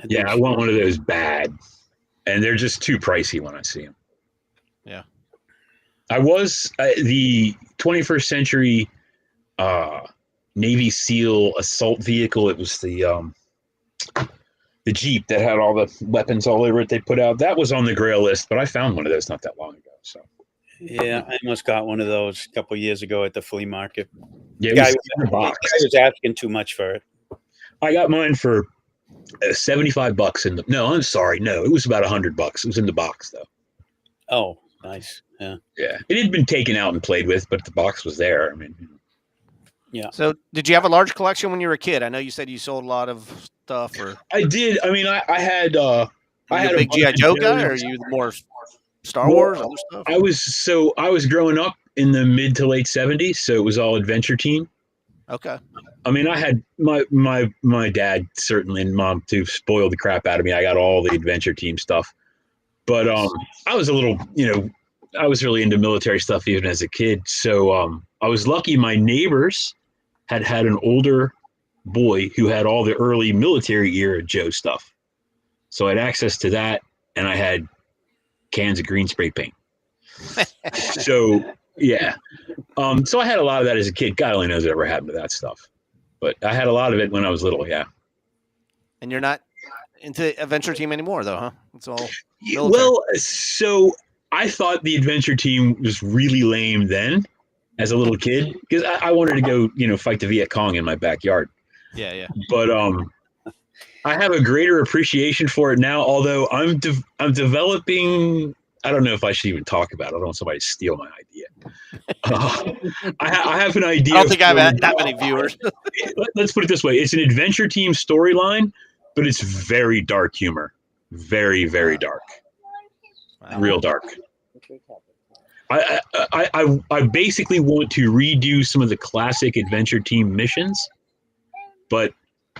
S5: Yeah, I want one of those bad. And they're just too pricey when I see them.
S1: Yeah.
S5: I was the 21st century Navy SEAL assault vehicle. It was the Jeep that had all the weapons all over it they put out. That was on the grail list, but I found one of those not that long ago. So
S4: yeah, I almost got one of those a couple of years ago at the flea market.
S5: yeah,
S4: The guy was asking too much for it.
S5: I got mine for $75 No, I'm sorry. No, it was about $100. It was in the box though.
S4: Oh, nice. Yeah.
S5: Yeah. It had been taken out and played with, but the box was there. I mean,
S4: yeah.
S1: So did you have a large collection when you were a kid? I know you said you sold a lot of stuff. Or
S5: I did. I mean, I had
S1: a big G.I. Joe guy, or are you more Star Wars, other stuff?
S5: I was growing up in the mid to late 70s, so it was all Adventure Team.
S1: Okay.
S5: I mean, I had my dad certainly and mom too spoiled the crap out of me. I got all the Adventure Team stuff, but I was a little, I was really into military stuff even as a kid. So I was lucky. My neighbors had an older boy who had all the early military era Joe stuff, so I had access to that, and I had cans of green spray paint. So yeah. So I had a lot of that as a kid. God only knows what ever happened to that stuff. But I had a lot of it when I was little, yeah.
S1: And you're not into Adventure Team anymore, though, huh? It's all military.
S5: Well, so I thought the Adventure Team was really lame then as a little kid because I wanted to go, fight the Viet Cong in my backyard.
S1: Yeah.
S5: But I have a greater appreciation for it now. Although I'm developing. I don't know if I should even talk about it. I don't want somebody to steal my idea. I have an idea.
S1: I don't think I have that many viewers.
S5: Let's put it this way: it's an adventure team storyline, but it's very dark humor, very, very dark, real dark. I basically want to redo some of the classic adventure team missions, but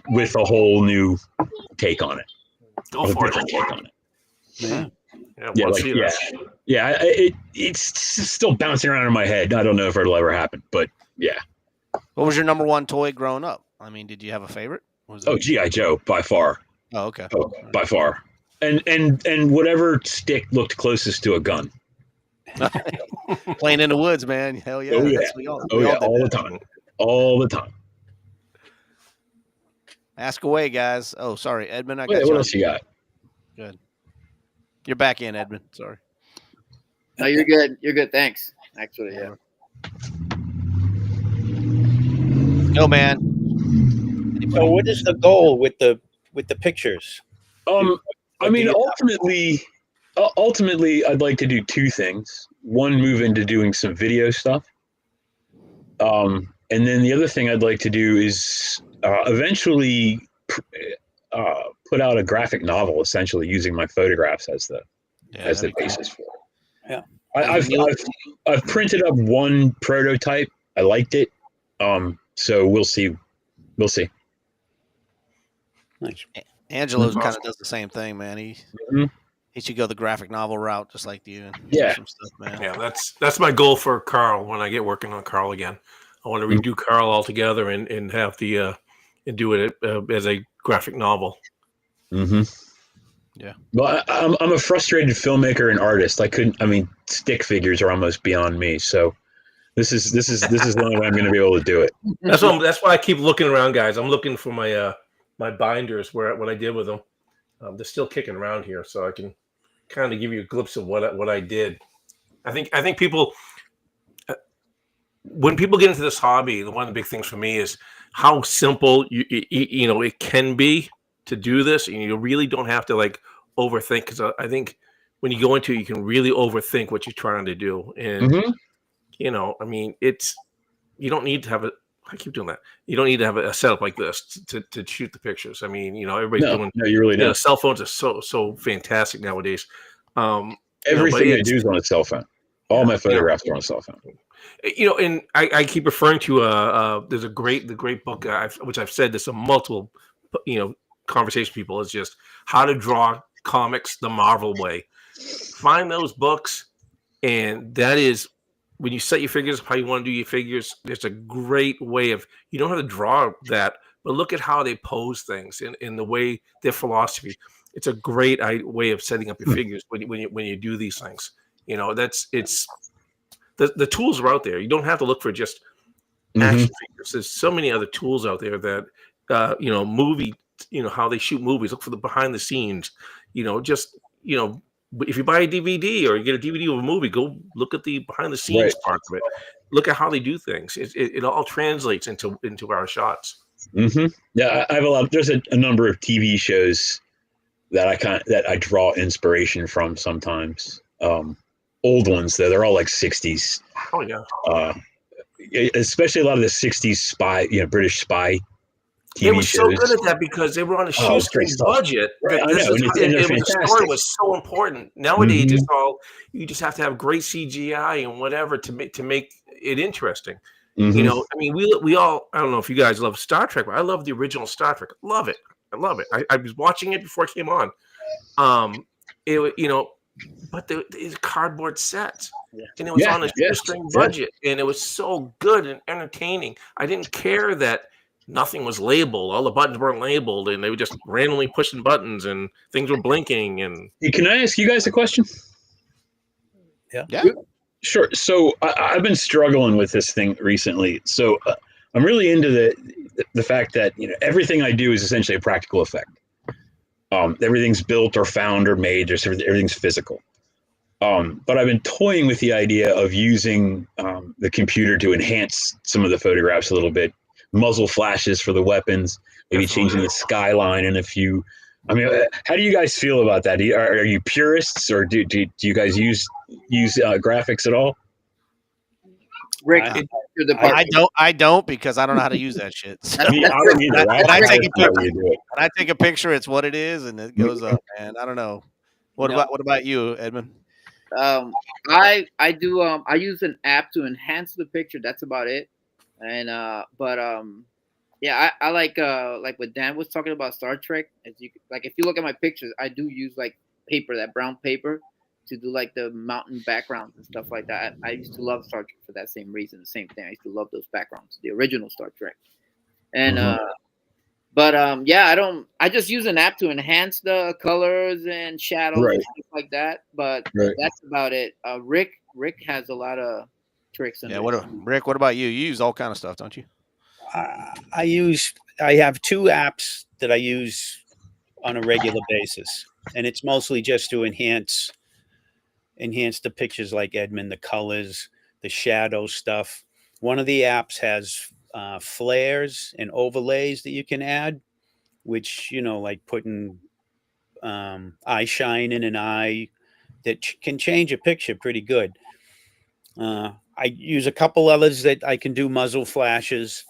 S5: with a whole new take on it.
S2: Go for it.
S5: Take on it.
S2: Yeah.
S5: It's still bouncing around in my head. I don't know if it'll ever happen, but yeah.
S1: What was your number one toy growing up? I mean, did you have a favorite?
S5: G.I. Joe by far.
S1: Oh, okay.
S5: Oh, by far. And whatever stick looked closest to a gun.
S1: Playing in the woods, man. Hell yeah.
S5: Oh yeah. All the time. All the time.
S1: Ask away, guys. Oh, sorry, Edmund.
S5: What else you got?
S1: Good. You're back in, Edmund. Sorry.
S3: No, you're good. You're good. Thanks. Actually, yeah.
S1: Go, man.
S4: So, what is the goal with the pictures?
S5: I mean, ultimately, I'd like to do two things. One, move into doing some video stuff. And then the other thing I'd like to do is eventually put out a graphic novel, essentially using my photographs as the basis for it.
S4: Yeah,
S5: I've printed up one prototype. I liked it. So we'll see. We'll see.
S4: Nice.
S1: Angelo's kind of does the same thing, man. He should go the graphic novel route, just like you.
S5: Yeah.
S1: Some stuff, man.
S2: Yeah, that's my goal for Carl when I get working on Carl again. I want to redo Carl altogether and have the and do it as a graphic novel.
S5: Mm-hmm.
S1: Yeah.
S5: Well, I'm a frustrated filmmaker and artist. Stick figures are almost beyond me. So this is the only way I'm going to be able to do it.
S2: That's why I keep looking around, guys. I'm looking for my my binders what I did with them. They're still kicking around here, so I can kind of give you a glimpse of what I did. I think people, when people get into this hobby, one of the big things for me is how simple it can be to do this, and you really don't have to overthink. Because I think when you go into it, you can really overthink what you're trying to do, and you don't need to have a. I keep doing that. You don't need to have a setup like this to shoot the pictures. I mean, everybody's doing.
S5: No, you really don't.
S2: Cell phones are so fantastic nowadays.
S5: Everything I do is on a cell phone. All my photographs are on a cell phone.
S2: And I keep referring to there's the great book which I've said this to multiple conversation people, is just How to Draw Comics the Marvel Way. Find those books, and that is when you set your figures, how you want to do your figures. There's a great way of, you don't have to draw that, but look at how they pose things in the way, their philosophy. It's a great way of setting up your figures when you do these things. The tools are out there. You don't have to look for just action figures. There's so many other tools out there that how they shoot movies. Look for the behind the scenes. If you buy a DVD or you get a DVD of a movie, go look at the behind the scenes part of it. Look at how they do things. It all translates into our shots.
S5: Mm-hmm. Yeah, I have there's a number of TV shows that I draw inspiration from sometimes. Old ones though, they're all like 60s.
S2: Oh yeah.
S5: Especially a lot of the 60s spy, British spy TV
S2: they were
S5: shows.
S2: so good at that because they were on a shoestring budget.
S5: Right,
S2: The story was so important. Nowadays, it's all, you just have to have great CGI and whatever to make it interesting. We all, I don't know if you guys love Star Trek, but I love the original Star Trek. Love it. I love it. I was watching it before it came on. But it's cardboard sets, and it was on a shoestring budget, and it was so good and entertaining. I didn't care that nothing was labeled. All the buttons weren't labeled, and they were just randomly pushing buttons, and things were blinking. And
S5: hey, can I ask you guys a question?
S1: Yeah.
S5: Sure. So I've been struggling with this thing recently. So I'm really into the fact that everything I do is essentially a practical effect. Everything's built or found or made. Everything's physical. But I've been toying with the idea of using the computer to enhance some of the photographs a little bit, muzzle flashes for the weapons, maybe changing the skyline and a few. I mean, how do you guys feel about that? Are you purists, or do you guys use graphics at all?
S3: Rick,
S1: I don't because I don't know how to use that shit. So.
S5: I don't either.
S1: When I take a picture, it's what it is, and it goes up. Man, I don't know. What about you, Edmund?
S3: I do. I use an app to enhance the picture. That's about it. And yeah, I like what Dan was talking about Star Trek. As you like, if you look at my pictures, I do use like paper, that brown paper, to do like the mountain backgrounds and stuff like that. I used to love Star Trek for that same reason. The same thing. I used to love those backgrounds, the original Star Trek. And yeah, I just use an app to enhance the colors and shadows and stuff like that. But that's about it. Rick has a lot of tricks.
S1: Yeah. Rick? What about you? You use all kind of stuff, don't you?
S4: I have 2 apps that I use on a regular basis, and it's mostly just to enhance the pictures, like Edmund, the colors, the shadow stuff. One of the apps has flares and overlays that you can add, which, like putting eye shine in an eye that can change a picture pretty good. I use a couple others that I can do muzzle flashes.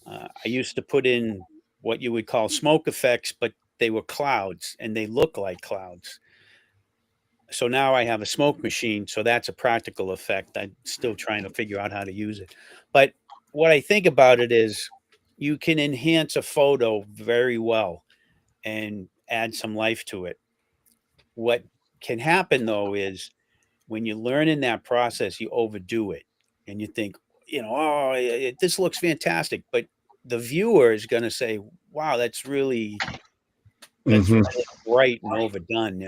S4: I used to put in what you would call smoke effects, but they were clouds and they look like clouds. So now I have a smoke machine. So that's a practical effect. I'm still trying to figure out how to use it. But what I think about it is you can enhance a photo very well and add some life to it. What can happen, though, is when you learn in that process, you overdo it and you think, this looks fantastic. But the viewer is going to say, wow, that's really bright and overdone,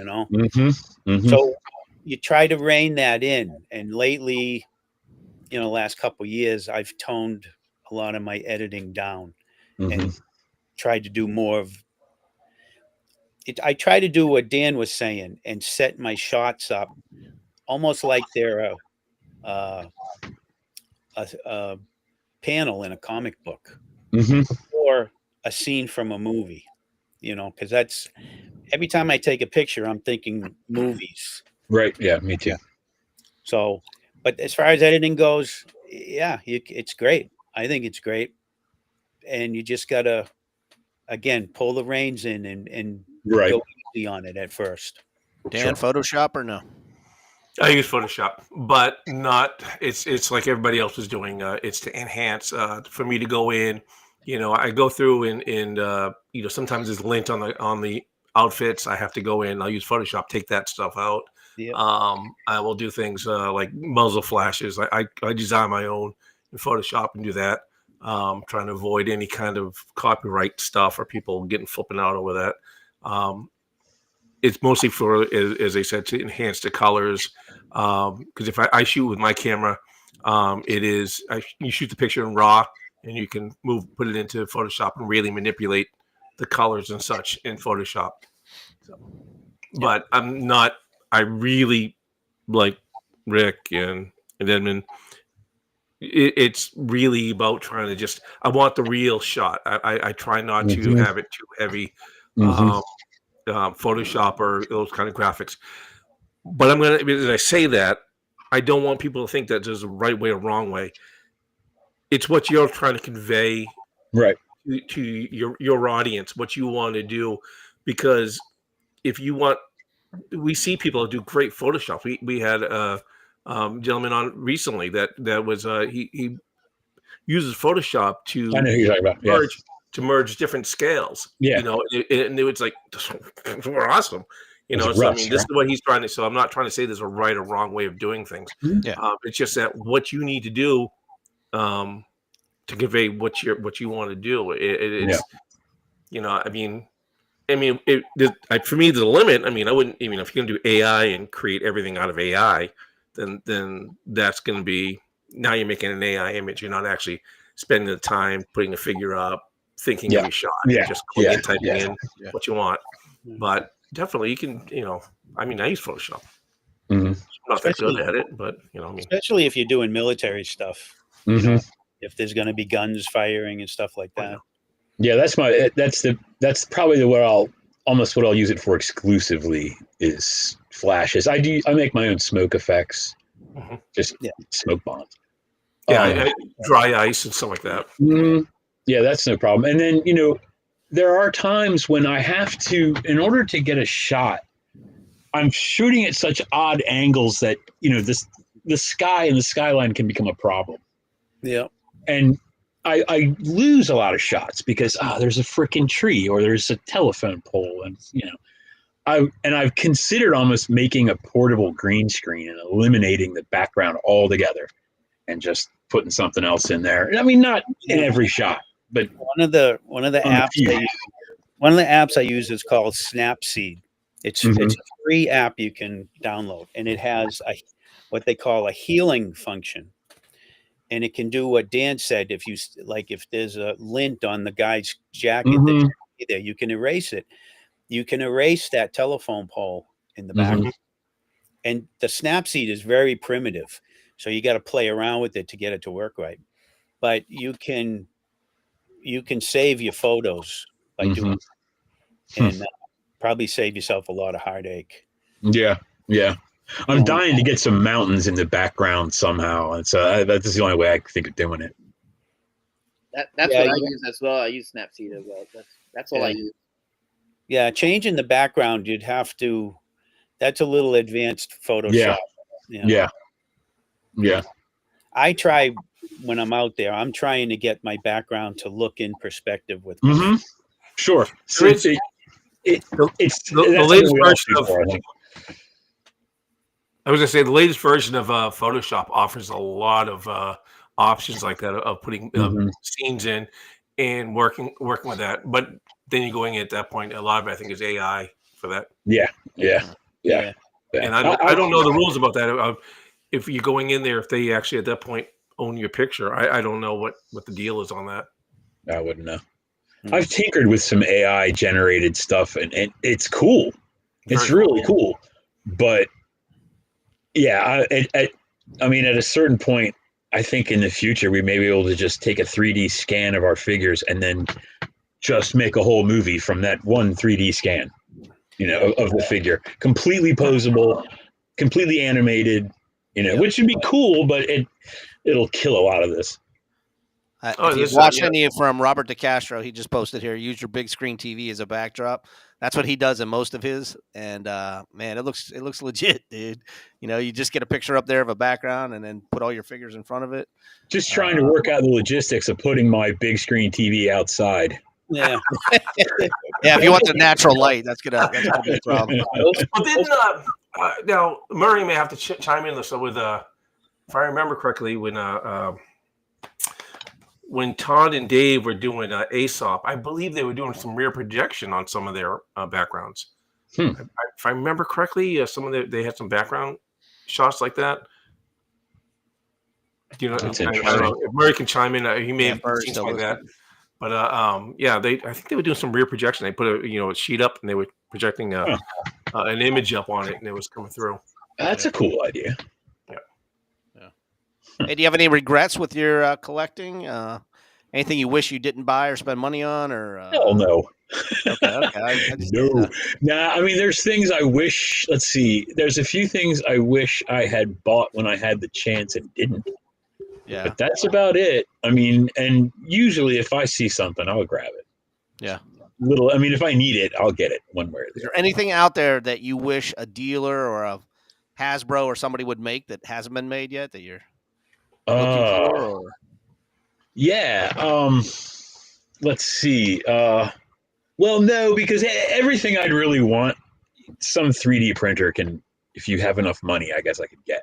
S4: So you try to rein that in. And lately, last couple of years, I've toned a lot of my editing down and tried to do more of it. I try to do what Dan was saying and set my shots up almost like they're a panel in a comic book or a scene from a movie, because that's every time I take a picture, I'm thinking movies.
S5: Right. Yeah, me too.
S4: So, but as far as editing goes, yeah, it's great. I think it's great. And you just got to, again, pull the reins in and go easy on it at first.
S1: Dan, Photoshop or no?
S2: I use Photoshop, but not. It's like everybody else is doing. It's to enhance. For me to go in, I go through and sometimes there's lint on the outfits. I have to go in. I'll use Photoshop, take that stuff out.
S4: Yep.
S2: I will do things like muzzle flashes. I design my own in Photoshop and do that. Trying to avoid any kind of copyright stuff or people getting flipping out over that. It's mostly for, as I said, to enhance the colors. Because if I shoot with my camera, you shoot the picture in RAW and you can put it into Photoshop and really manipulate the colors and such in Photoshop. So, but I really like Rick and Edmund. It's really about trying to I want the real shot. I try not to have it too heavy. Photoshop or those kind of graphics. But as I say that, I don't want people to think that there's a right way or wrong way. It's what you're trying to convey to your audience, what you want to do. Because if you want, we see people do great Photoshop. We had a gentleman on recently that was he uses Photoshop to
S5: I know who you're talking about.
S2: merge to merge different scales.
S5: Yeah.
S2: And it was like, we're awesome. So I mean, this is what he's trying to. So I'm not trying to say there's a right or wrong way of doing things.
S1: Yeah.
S2: It's just that what you need to do to convey what you want to do. It's for me, there's a limit. I mean, I wouldn't. If you're going to do AI and create everything out of AI, then that's going to be, now you're making an AI image. You're not actually spending the time putting a figure up, thinking every shot. You're just typing in what you want. But definitely, you can. I use Photoshop. I'm not that good at it, but
S4: especially if you're doing military stuff. if the's going to be guns firing and stuff like that.
S5: Yeah, that's probably what I'll use it for exclusively is flashes. I make my own smoke effects, just smoke bombs.
S2: Dry ice and stuff like that.
S5: Yeah, that's no problem. And then, there are times when I have to, in order to get a shot, I'm shooting at such odd angles that, the sky and the skyline can become a problem.
S4: Yeah.
S5: And I lose a lot of shots because there's a freaking tree or there's a telephone pole, and I've considered almost making a portable green screen and eliminating the background altogether and just putting something else in there. I mean, not in every shot, but
S4: one of the apps I use is called Snapseed. It's a free app you can download, and it has what they call a healing function. And it can do what Dan said. If there's a lint on the guy's jacket there, you can erase it. You can erase that telephone pole in the back. And the Snapseed is very primitive, so you got to play around with it to get it to work right. But you can save your photos by doing it, and probably save yourself a lot of heartache.
S5: Yeah. I'm dying to get some mountains in the background somehow, and so that's the only way I think of doing it.
S3: That's what I use as well. I use Snapseed as well. That's all I use.
S4: Yeah, changing the background, you'd have to. That's a little advanced Photoshop.
S5: Yeah.
S4: I try when I'm out there. I'm trying to get my background to look in perspective with.
S5: Sure. So it's the
S2: latest version of. I was going to say the latest version of Photoshop offers a lot of options like that of putting scenes in and working with that. But then you're going at that point, a lot of it I think is AI for that.
S5: Yeah.
S2: And I don't know the rules about that. If you're going in there, if they actually at that point own your picture, I don't know what the deal is on that.
S5: I wouldn't know. I've tinkered with some AI generated stuff, and it's cool. It's really cool, but. Yeah, I mean, at a certain point, I think in the future we may be able to just take a 3D scan of our figures and then just make a whole movie from that one 3D scan, of the figure, completely posable, completely animated, which would be cool, but it'll kill a lot of this.
S1: If you watch any from Robert DeCastro, he just posted here, use your big screen TV as a backdrop. That's what he does in most of his. And man, it looks legit, dude. You just get a picture up there of a background and then put all your figures in front of it.
S5: Just trying to work out the logistics of putting my big screen TV outside.
S4: Yeah.
S1: Yeah, if you want the natural light, that's gonna be a problem.
S2: But then now Murray may have to chime in with if I remember correctly, when Todd and Dave were doing Aesop, I believe they were doing some rear projection on some of their backgrounds. If I remember correctly, they had some background shots like that. If Murray can chime in, he may have seen something like that. But I think they were doing some rear projection. They put a sheet up and they were projecting an image up on it, and it was coming through.
S5: That's a cool idea.
S1: Hey, do you have any regrets with your collecting? Anything you wish you didn't buy or spend money on? Or
S5: hell no.
S1: Okay.
S5: No. Nah, I mean, there's things I wish. Let's see. There's a few things I wish I had bought when I had the chance and didn't.
S1: Yeah.
S5: But that's about it. I mean, and usually if I see something, I'll grab it.
S1: Yeah.
S5: If I need it, I'll get it one way or the other.
S1: Is there anything out there that you wish a dealer or a Hasbro or somebody would make that hasn't been made yet that you're looking for? Or?
S5: Yeah. Let's see. Well, no, because everything I'd really want, some 3D printer can, if you have enough money, I guess I could get.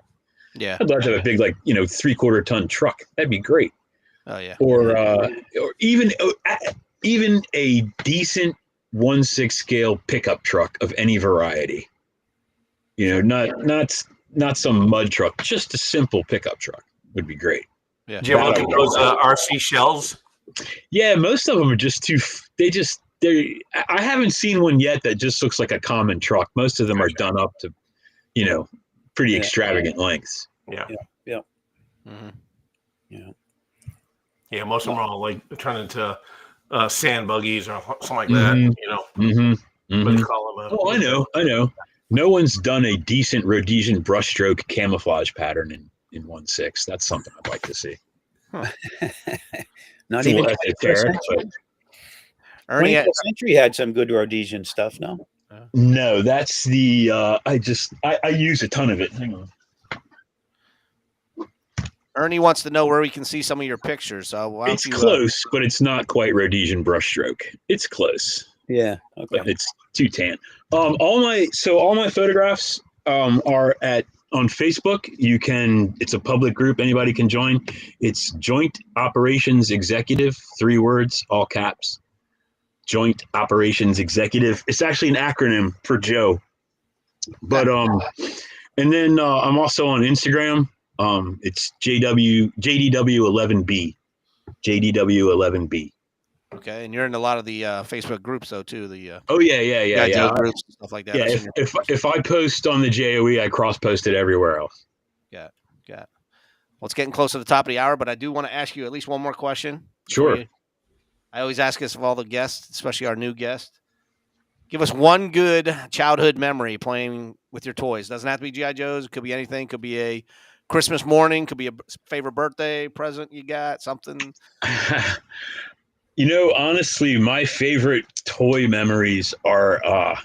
S1: Yeah.
S5: I'd love to have a big, 3/4 ton truck. That'd be great.
S1: Oh yeah.
S5: Or even a decent 1/6 scale pickup truck of any variety. Not some mud truck, just a simple pickup truck would be great.
S1: Yeah.
S2: Do you ever look at those RC shells?
S5: Yeah, most of them are just I haven't seen one yet that just looks like a common truck. Most of them are done up to, pretty extravagant lengths.
S2: Yeah.
S4: Yeah.
S1: Mm-hmm.
S4: Yeah.
S2: Yeah, most of them are all like turned into sand buggies or something like that. You know, what do you call them?
S5: Oh, I know. No one's done a decent Rhodesian brushstroke camouflage pattern in 1/6. That's something I'd like to see.
S4: Not
S5: It's a
S4: even
S5: little esoteric, but
S1: Ernie,
S4: 20th century had some good Rhodesian stuff. No,
S5: no, that's the I use a ton of it. Hang on.
S1: Ernie wants to know where we can see some of your pictures. So why don't
S5: It's
S1: you,
S5: close, but it's not quite Rhodesian brushstroke. It's close.
S4: yeah, okay.
S5: But it's too tan. All my photographs are on Facebook. It's a public group, anybody can join. It's Joint Operations Executive, 3 words, all caps. Joint Operations Executive. It's actually an acronym for Joe. But and then I'm also on Instagram. It's JDW11B. JDW11B.
S1: Okay, and you're in a lot of the Facebook groups though too. The
S5: Oh yeah.
S1: Joe groups and stuff like that.
S5: Yeah, if I post on the JOE, I cross post it everywhere else.
S1: Yeah. Well, it's getting close to the top of the hour, but I do want to ask you at least one more question.
S5: Sure.
S1: I always ask this of all the guests, especially our new guest. Give us one good childhood memory playing with your toys. Doesn't have to be G.I. Joe's. It could be anything. Could be a Christmas morning. Could be a favorite birthday present you got. Something.
S5: Honestly, my favorite toy memories are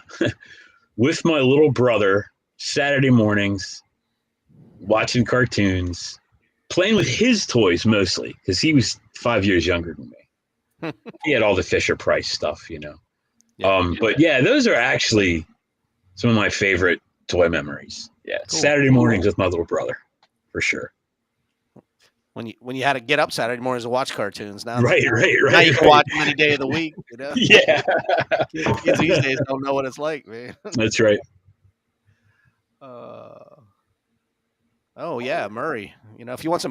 S5: with my little brother, Saturday mornings, watching cartoons, playing with his toys mostly, because he was 5 years younger than me. He had all the Fisher-Price stuff,
S1: Yeah.
S5: But yeah, those are actually some of my favorite toy memories. Yeah,
S1: Cool.
S5: Saturday mornings with my little brother, for sure.
S1: When you had to get up Saturday mornings to watch cartoons. Now
S5: Right.
S1: Now you can watch them any day of the week.
S5: Yeah.
S1: Kids these days don't know what it's like, man.
S5: That's right.
S1: Oh yeah, Murray. If you want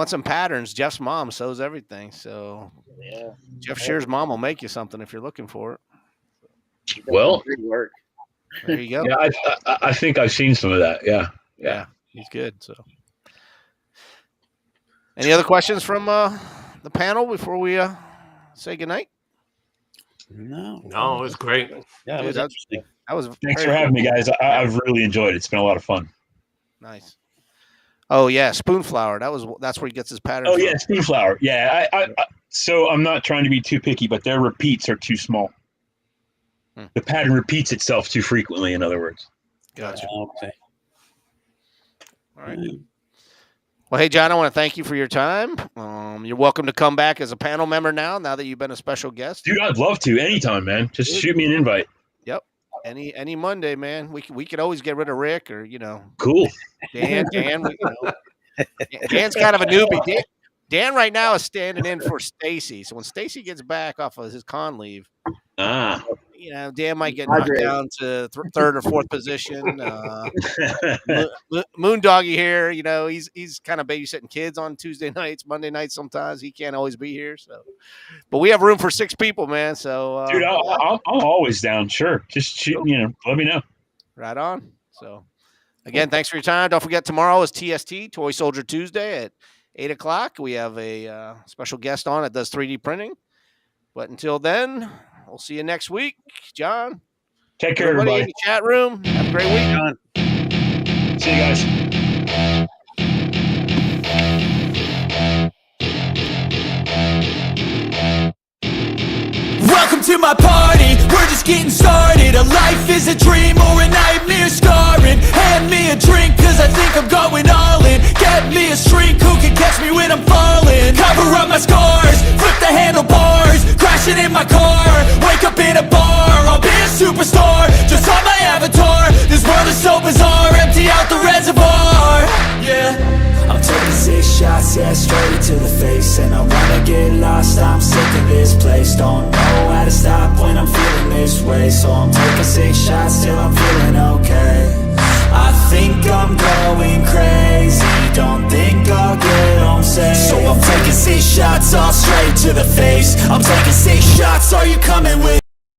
S1: some patterns, Jeff's mom sews everything. So
S3: Yeah.
S1: Jeff Shear's mom will make you something if you're looking for it.
S5: Well,
S3: Great work.
S1: There you go.
S5: yeah, I think I've seen some of that. Yeah.
S1: He's good. So, any other questions from the panel before we say goodnight?
S4: No,
S2: it was great.
S4: Yeah, it was
S1: Dude,
S4: interesting.
S1: That was
S5: Thanks
S1: very
S5: for having
S1: cool.
S5: me, guys. I've really enjoyed it. It's been a lot of fun.
S1: Nice. Oh yeah, Spoonflower. That's where he gets his pattern.
S5: Oh
S1: from.
S5: yeah, Spoonflower. Yeah, so I'm not trying to be too picky, but their repeats are too small. The pattern repeats itself too frequently, in other words.
S1: Gotcha.
S4: Okay.
S1: All right. Well, hey, John, I want to thank you for your time. You're welcome to come back as a panel member now that you've been a special guest.
S5: Dude, I'd love to anytime, man. Just shoot me an invite.
S1: Yep. Any Monday, man. We could always get rid of Rick or
S5: Cool.
S1: Dan. Dan's kind of a newbie. Dan right now is standing in for Stacy. So when Stacy gets back off of his con leave, Dan might get knocked down to third or fourth position. Moondoggy here, he's kind of babysitting kids on Tuesday nights, Monday nights. Sometimes he can't always be here. So, but we have room for 6 people, man. So,
S5: dude, I'm always down. Sure, just shoot. Let me know.
S1: Right on. So, again, thanks for your time. Don't forget tomorrow is TST Toy Soldier Tuesday at 8:00. We have a special guest on that does 3D printing. But until then, we'll see you next week, John.
S5: Take care, everybody.
S1: In the chat room. Have a great week,
S4: John.
S5: See you guys.
S6: Welcome to my party, we're just getting started. A life is a dream or a nightmare scarring. Hand me a drink cause I think I'm going all in. Get me a shrink who can catch me when I'm falling. Cover up my scars, flip the handlebars. Crashing in my car, wake up in a bar. I'll be a superstar, just on my avatar. This world is so bizarre, empty out the reservoir. Yeah, I'm taking 6 shots, yeah, straight to the face. And I wanna get lost, I'm sick of this place. Don't know how to stop when I'm feeling this way. So I'm taking 6 shots till I'm feeling okay. I think I'm going crazy, don't think I'll get home safe. So I'm taking 6 shots all straight to the face. I'm taking 6 shots, are you coming with?